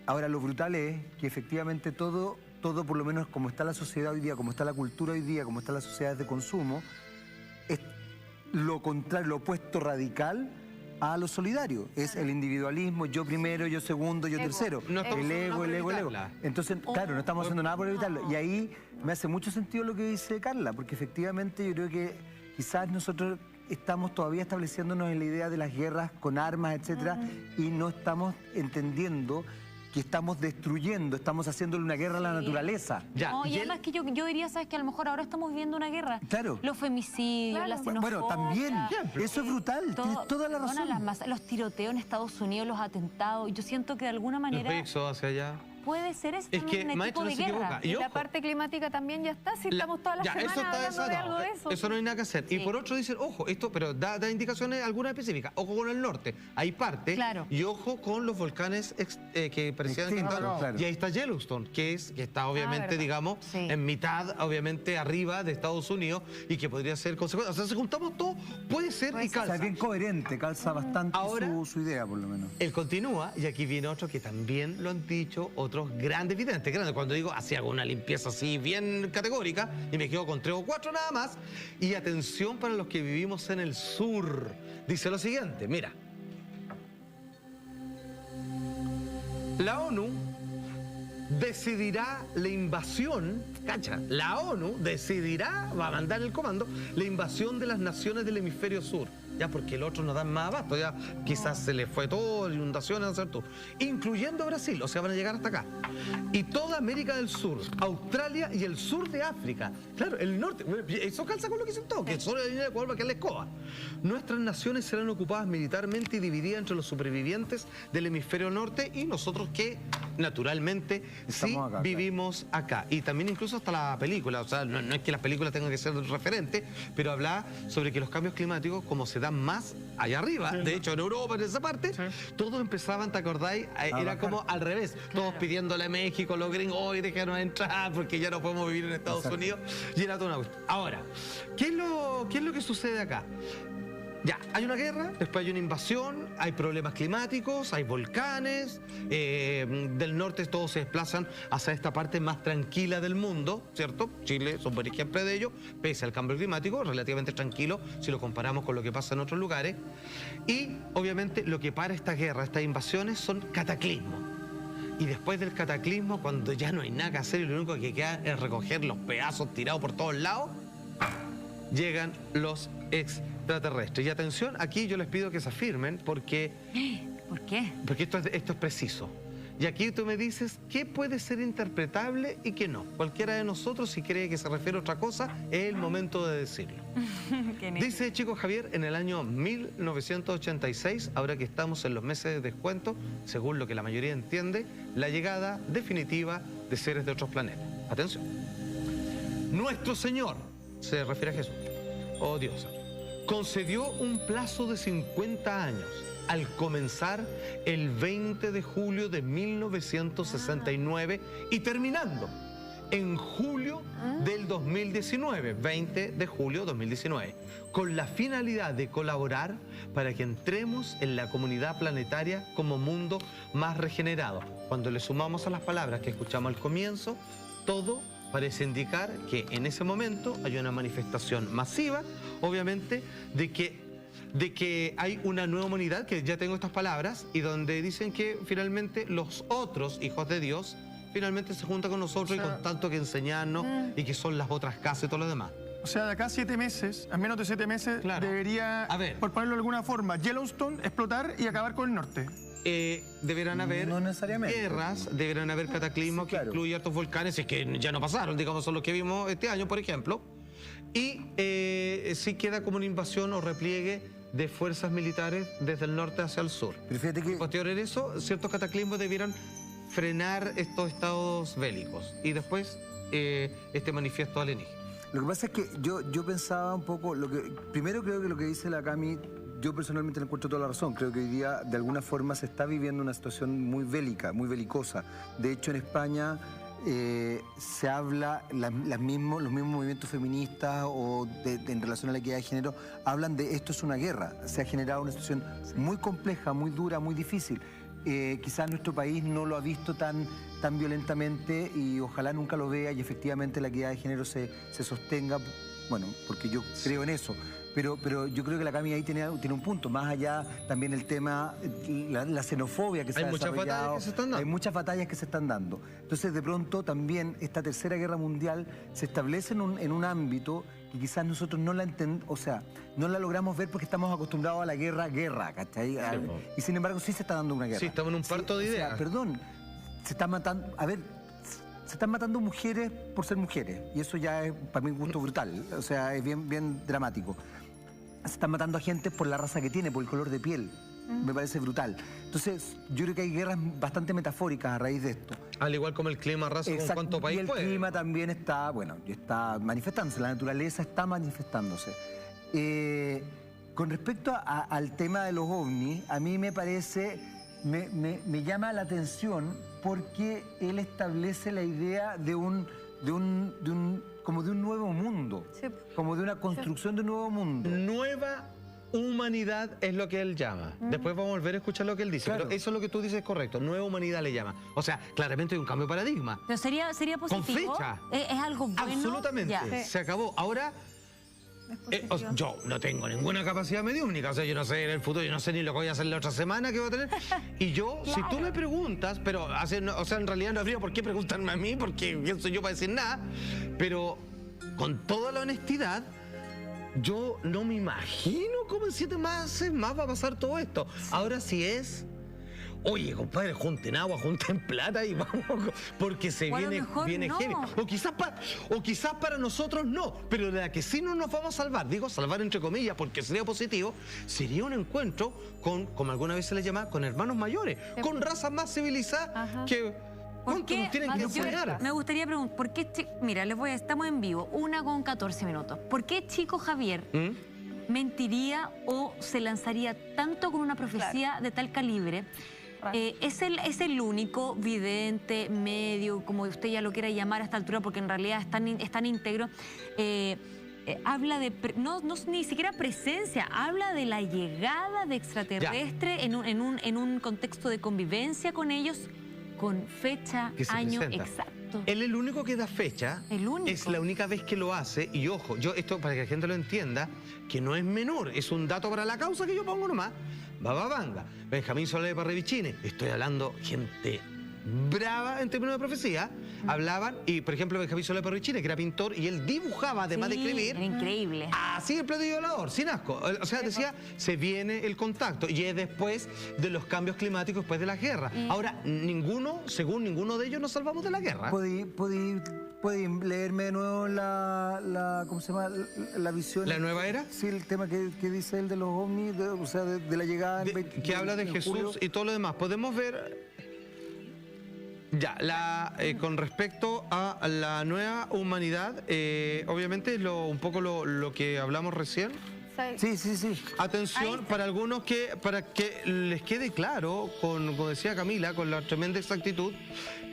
Ahora, lo brutal es que efectivamente todo, por lo menos como está la sociedad hoy día, como está la cultura hoy día, como están las sociedades de consumo, es lo contrario, lo opuesto radical a lo solidario. Es el individualismo, yo primero, yo segundo, yo tercero. No el ego. Entonces, claro, no estamos haciendo nada por evitarlo. Y ahí me hace mucho sentido lo que dice Carla, porque efectivamente yo creo que quizás nosotros estamos todavía estableciéndonos en la idea de las guerras con armas, etcétera, y no estamos entendiendo que estamos destruyendo, estamos haciéndole una guerra a la naturaleza. Ya, no, y además que yo diría, ¿sabes? Que a lo mejor ahora estamos viviendo una guerra. Claro. Los femicidios, la xenofobia. Bueno, también. Eso es brutal, tienes toda la razón. Los tiroteos en Estados Unidos, los atentados. Yo siento que de alguna manera... Los éxodos hacia allá. Puede ser esto es que, un tipo de guerra. Y la parte climática también ya está, si estamos todas las semanas hablando de algo de eso. Eso no hay nada que hacer. Sí. Y por otro dicen, ojo, esto, pero da indicaciones algunas específicas. Ojo con el norte, hay parte. Claro. Y ojo con los volcanes que parecían que estaban. Claro. Y ahí está Yellowstone, que está obviamente, digamos, en mitad, obviamente, arriba de Estados Unidos y que podría ser consecuencia. O sea, si juntamos todo, puede ser y calza. O sea, bien coherente, calza bastante su idea, por lo menos. Él continúa, y aquí viene otro que también lo han dicho otros grandes videntes. Cuando digo, hacía una limpieza así bien categórica y me quedo con 3 o 4 nada más. Y atención para los que vivimos en el sur. Dice lo siguiente, mira. La ONU decidirá la invasión, cacha, la ONU decidirá, va a mandar el comando, la invasión de las naciones del hemisferio sur. Ya, porque el otro no da más abasto, ya quizás se le fue todo, inundaciones, hacer todo. Incluyendo Brasil, o sea, van a llegar hasta acá. Y toda América del Sur, Australia y el sur de África. Claro, el norte, eso calza con lo que dicen todos, que solo la línea de Ecuador va a quedar la escoba. Nuestras naciones serán ocupadas militarmente y divididas entre los supervivientes del hemisferio norte y nosotros que, naturalmente, sí acá, vivimos acá. Y también incluso hasta la película, o sea, no es que las películas tengan que ser referentes, pero habla sobre que los cambios climáticos, como se dan más allá arriba, de hecho en Europa, en esa parte, todos empezaban, ¿te acordáis? Era como al revés, todos pidiéndole a México, los gringos, hoy déjanos entrar porque ya no podemos vivir en Estados Unidos, y era toda una cuestión. Ahora, ¿qué es lo que sucede acá? Ya, hay una guerra, después hay una invasión, hay problemas climáticos, hay volcanes, del norte todos se desplazan hacia esta parte más tranquila del mundo, ¿cierto? Chile es un buen ejemplo de ello, pese al cambio climático, relativamente tranquilo si lo comparamos con lo que pasa en otros lugares. Y obviamente lo que para esta guerra, estas invasiones, son cataclismos. Y después del cataclismo, cuando ya no hay nada que hacer y lo único que queda es recoger los pedazos tirados por todos lados, llegan los extraterrestres. Y atención, aquí yo les pido que se afirmen porque... ¿Por qué? Porque esto es preciso. Y aquí tú me dices qué puede ser interpretable y qué no. Cualquiera de nosotros, si cree que se refiere a otra cosa, es el momento de decirlo. Dice Chico Javier, en el año 1986, ahora que estamos en los meses de descuento, según lo que la mayoría entiende, la llegada definitiva de seres de otros planetas. Atención. Nuestro Señor, se refiere a Jesús, oh Dios, concedió un plazo de 50 años al comenzar el 20 de julio de 1969 y terminando en julio del 2019, 20 de julio 2019, con la finalidad de colaborar para que entremos en la comunidad planetaria como mundo más regenerado. Cuando le sumamos a las palabras que escuchamos al comienzo, todo parece indicar que en ese momento hay una manifestación masiva, obviamente, de que hay una nueva humanidad, que ya tengo estas palabras, y donde dicen que finalmente los otros hijos de Dios finalmente se juntan con nosotros, y con tanto que enseñarnos y que son las otras casas y todo lo demás. O sea, de acá a 7 meses, a menos de 7 meses, claro, debería, por ponerlo de alguna forma, Yellowstone explotar y acabar con el norte. Deberán haber guerras, deberán haber cataclismos que incluyen hartos volcanes, es que ya no pasaron, digamos, son los que vimos este año, por ejemplo. Y sí queda como una invasión o repliegue de fuerzas militares desde el norte hacia el sur. Pero fíjate que... Posterior a eso, ciertos cataclismos debieran frenar estos estados bélicos y después este manifiesto alienígena. Lo que pasa es que yo pensaba un poco, primero creo que lo que dice la Cami, yo personalmente le encuentro toda la razón. Creo que hoy día de alguna forma se está viviendo una situación muy bélica, muy belicosa. De hecho, en España se habla, los mismos movimientos feministas o en relación a la equidad de género, hablan de esto es una guerra. Se ha generado una situación muy compleja, muy dura, muy difícil. Quizás nuestro país no lo ha visto tan violentamente y ojalá nunca lo vea y efectivamente la equidad de género se sostenga, bueno, porque yo creo en eso. Pero yo creo que la Cami ahí tiene un punto, más allá también el tema, la xenofobia que se ha desarrollado. Hay muchas batallas que se están dando. Entonces, de pronto, también esta tercera guerra mundial se establece en un ámbito que quizás nosotros no la entendemos, o sea, no la logramos ver porque estamos acostumbrados a la guerra, ¿cachai? Sí, y sin embargo, sí se está dando una guerra. Sí, estamos en un parto de ideas. O sea, perdón, se están matando, se están matando mujeres por ser mujeres, y eso ya es, para mi gusto, brutal, o sea, es bien dramático. Se están matando a gente por la raza que tiene, por el color de piel. Me parece brutal. Entonces, yo creo que hay guerras bastante metafóricas a raíz de esto. Al igual como el clima arrasa con cuánto país puede. Y el clima también está manifestándose, la naturaleza está manifestándose. Con respecto al tema de los ovnis, a mí me parece, me llama la atención porque él establece la idea como de un nuevo mundo, como de una construcción de un nuevo mundo. Nueva humanidad es lo que él llama. Después vamos a volver a escuchar lo que él dice. Claro. Pero eso es lo que tú dices correcto. Nueva humanidad le llama. O sea, claramente hay un cambio de paradigma. Pero sería positivo. Con fecha. ¿Es algo bueno? Absolutamente. Ya. Se acabó. Ahora, yo no tengo ninguna capacidad mediúmnica. O sea, yo no sé en el futuro, yo no sé ni lo que voy a hacer la otra semana que voy a tener. Y yo, si tú me preguntas, pero, o sea, en realidad no habría por qué preguntarme a mí, porque quién soy yo para decir nada. Pero, con toda la honestidad, yo no me imagino cómo en 7 meses más va a pasar todo esto. Sí. Ahora sí es... Oye, compadre, junten agua, junten plata y vamos, porque se viene heavy. O quizás para nosotros no, pero de la que sí no nos vamos a salvar, digo salvar entre comillas, porque sería positivo, sería un encuentro con, como alguna vez se le llama, con hermanos mayores, con razas más civilizadas que... ¿Cuánto nos tienen que enseñar? Me gustaría preguntar, ¿por qué, mira, estamos en vivo, 1:14 minutos. ¿Por qué Chico Javier mentiría o se lanzaría tanto con una profecía de tal calibre? Es el único vidente, medio, como usted ya lo quiera llamar a esta altura, porque en realidad es tan íntegro. habla de, no ni siquiera presencia, habla de la llegada de extraterrestres en un contexto de convivencia con ellos, con fecha, año exacto. Él es el único que da fecha. El único. Es la única vez que lo hace. Y ojo, esto para que la gente lo entienda, que no es menor, es un dato para la causa que yo pongo nomás. Bababanga, Benjamín Solé Parravicini, estoy hablando gente brava en términos de profecía, hablaban, y por ejemplo Benjamín Solé Parravicini, que era pintor, y él dibujaba, además de escribir. Era increíble. Así el platillo volador, sin asco. O sea, decía, se viene el contacto, y es después de los cambios climáticos, después de la guerra. Ahora, según ninguno de ellos, nos salvamos de la guerra. ¿Puede leerme de nuevo ¿cómo se llama? La visión. ¿La nueva era? Sí, el tema que dice él de los ovnis, o sea, de la llegada. Que habla de Jesús julio. Y todo lo demás. Podemos ver. Ya, con respecto a la nueva humanidad, obviamente es un poco lo que hablamos recién. Sí. Atención, para algunos para que les quede claro, como decía Camila, con la tremenda exactitud,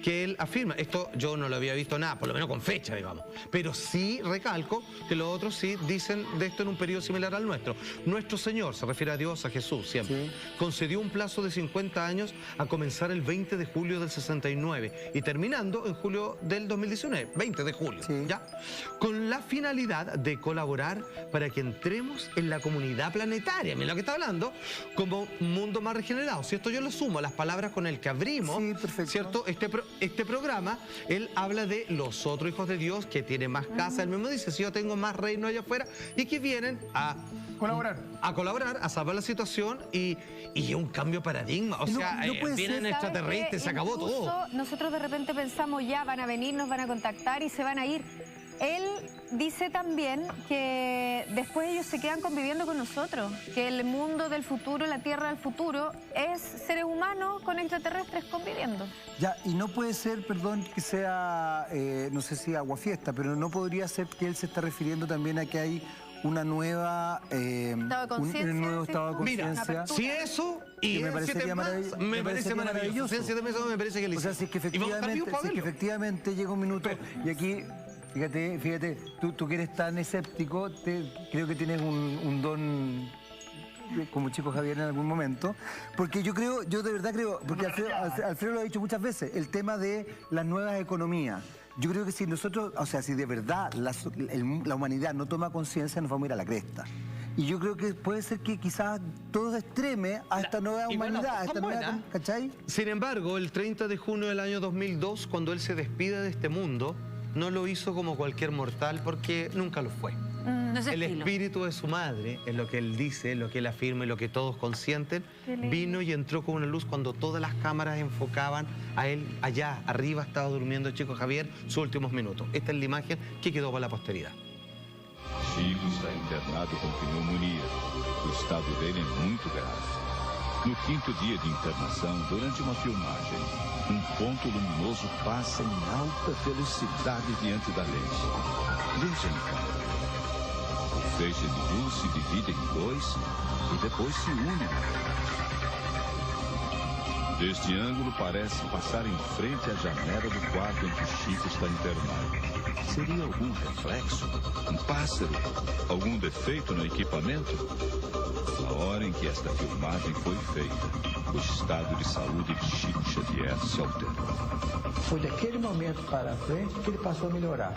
que él afirma. Esto yo no lo había visto nada, por lo menos con fecha, digamos. Pero sí recalco que los otros sí dicen de esto en un periodo similar al nuestro. Nuestro Señor, se refiere a Dios, a Jesús siempre, concedió un plazo de 50 años a comenzar el 20 de julio del 69 y terminando en julio del 2019, 20 de julio, ¿ya? Con la finalidad de colaborar para que entremos en la comunidad planetaria, mira lo que está hablando, como un mundo más regenerado. Si esto yo lo sumo a las palabras con el que abrimos, ¿cierto? Este programa, él habla de los otros hijos de Dios que tienen más casa, él mismo dice, si yo tengo más reino allá afuera, y que vienen a colaborar, a salvar la situación y es un cambio de paradigma, o sea, vienen extraterrestres, se acabó todo. Nosotros de repente pensamos, ya van a venir, nos van a contactar y se van a ir. Él dice también que después ellos se quedan conviviendo con nosotros, que el mundo del futuro, la tierra del futuro, es seres humanos con extraterrestres conviviendo. Ya, y no puede ser, perdón, que sea, no sé si aguafiesta, pero no podría ser que él se está refiriendo también a que hay una nueva, un nuevo estado de conciencia. Mira, si eso y me parecería maravilloso. Me parece maravilloso. Me parece que o sea, si es que efectivamente llega un minuto y aquí... Fíjate, tú que eres tan escéptico, creo que tienes un don como chico Javier en algún momento, porque yo de verdad creo, porque Alfredo lo ha dicho muchas veces, el tema de las nuevas economías. Yo creo que si nosotros, o sea, si de verdad la humanidad no toma conciencia, nos vamos a ir a la cresta. Y yo creo que puede ser que quizás todo se extreme a esta nueva humanidad, a esta nueva, ¿cachai? Sin embargo, el 30 de junio del año 2002, cuando él se despide de este mundo, no lo hizo como cualquier mortal porque nunca lo fue. El espíritu de su madre, es lo que él dice, es lo que él afirma y lo que todos consienten, vino y entró con una luz cuando todas las cámaras enfocaban a él allá, arriba estaba durmiendo el chico Javier sus últimos minutos. Esta es la imagen que quedó para la posteridad. Chico está internado com pneumonia. O estado dele é muito grave. No 5º dia de internação, durante uma filmagem, ponto luminoso passa em alta velocidade diante da lente. Veja então. O feixe de luz se divide em dois e depois se une. Deste ângulo parece passar em frente à janela do quarto em que Chico está internado. Seria algum reflexo? Um pássaro? Algum defeito no equipamento? Na hora em que esta filmagem foi feita, o estado de saúde de Chico Xavier se alterou. Foi daquele momento para frente que ele passou a melhorar.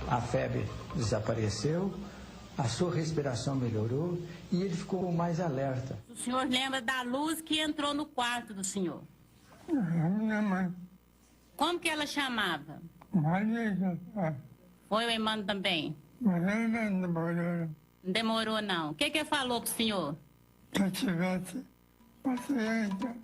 A febre desapareceu, a sua respiração melhorou e ele ficou mais alerta. O senhor lembra da luz que entrou no quarto do senhor? Minha mãe. Como que ela chamava? Maria. Foi o irmão também? Não demorou. Não demorou, não. O que ele falou pro senhor? Se tivesse paciência.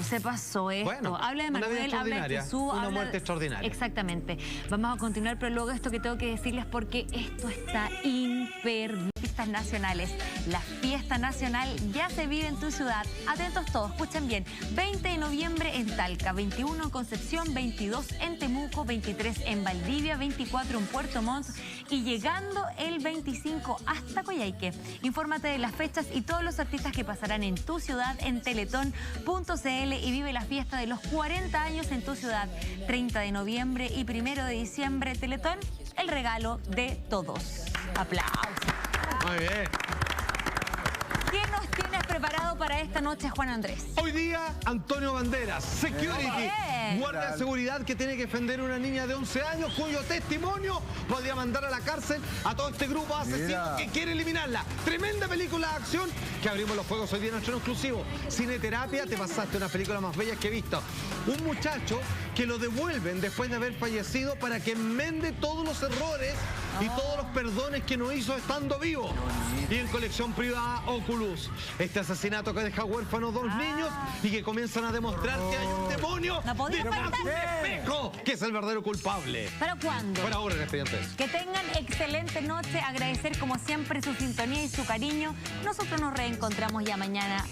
Se pasó esto. Bueno, habla de Manuel, habla de Jesús. Una muerte extraordinaria. Exactamente. Vamos a continuar, pero luego esto que tengo que decirles porque esto está imperdible. artistas nacionales. La fiesta nacional ya se vive en tu ciudad. Atentos todos, escuchen bien. 20 de noviembre en Talca, 21 en Concepción, 22 en Temuco, 23 en Valdivia, 24 en Puerto Montt y llegando el 25 hasta Coyhaique. Infórmate de las fechas y todos los artistas que pasarán en tu ciudad en teletón.cl y vive la fiesta de los 40 años en tu ciudad. 30 de noviembre y 1 de diciembre, Teletón, el regalo de todos. Aplausos. Muy bien. ¿Qué nos tienes preparado para esta noche, Juan Andrés? Hoy día, Antonio Banderas, Security, guardia de seguridad que tiene que defender a una niña de 11 años cuyo testimonio podría mandar a la cárcel a todo este grupo asesino que quiere eliminarla. Tremenda película de acción que abrimos los juegos hoy día en nuestro exclusivo. Cineterapia, te pasaste una película más bella que he visto. Un muchacho que lo devuelven después de haber fallecido para que enmende todos los errores y todos los perdones que no hizo estando vivo. Y en colección privada Oculus, este asesinato que deja huérfanos 2 niños y que comienzan a demostrar que hay un demonio detrás de un espejo que es el verdadero culpable. ¿Pero cuándo? Por ahora en Expedientes. Que tengan excelente noche, agradecer como siempre su sintonía y su cariño. Nosotros nos reencontramos ya mañana.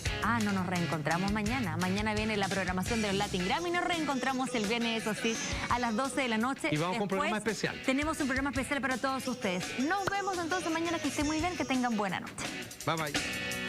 No nos reencontramos mañana. Mañana viene la programación de los Latin Grammy y nos reencontramos el viernes, eso sí, a las 12 de la noche. Y vamos con un programa especial. Tenemos un programa especial para todos ustedes. Nos vemos entonces mañana, que estén muy bien, que tengan buena noche. Bye bye.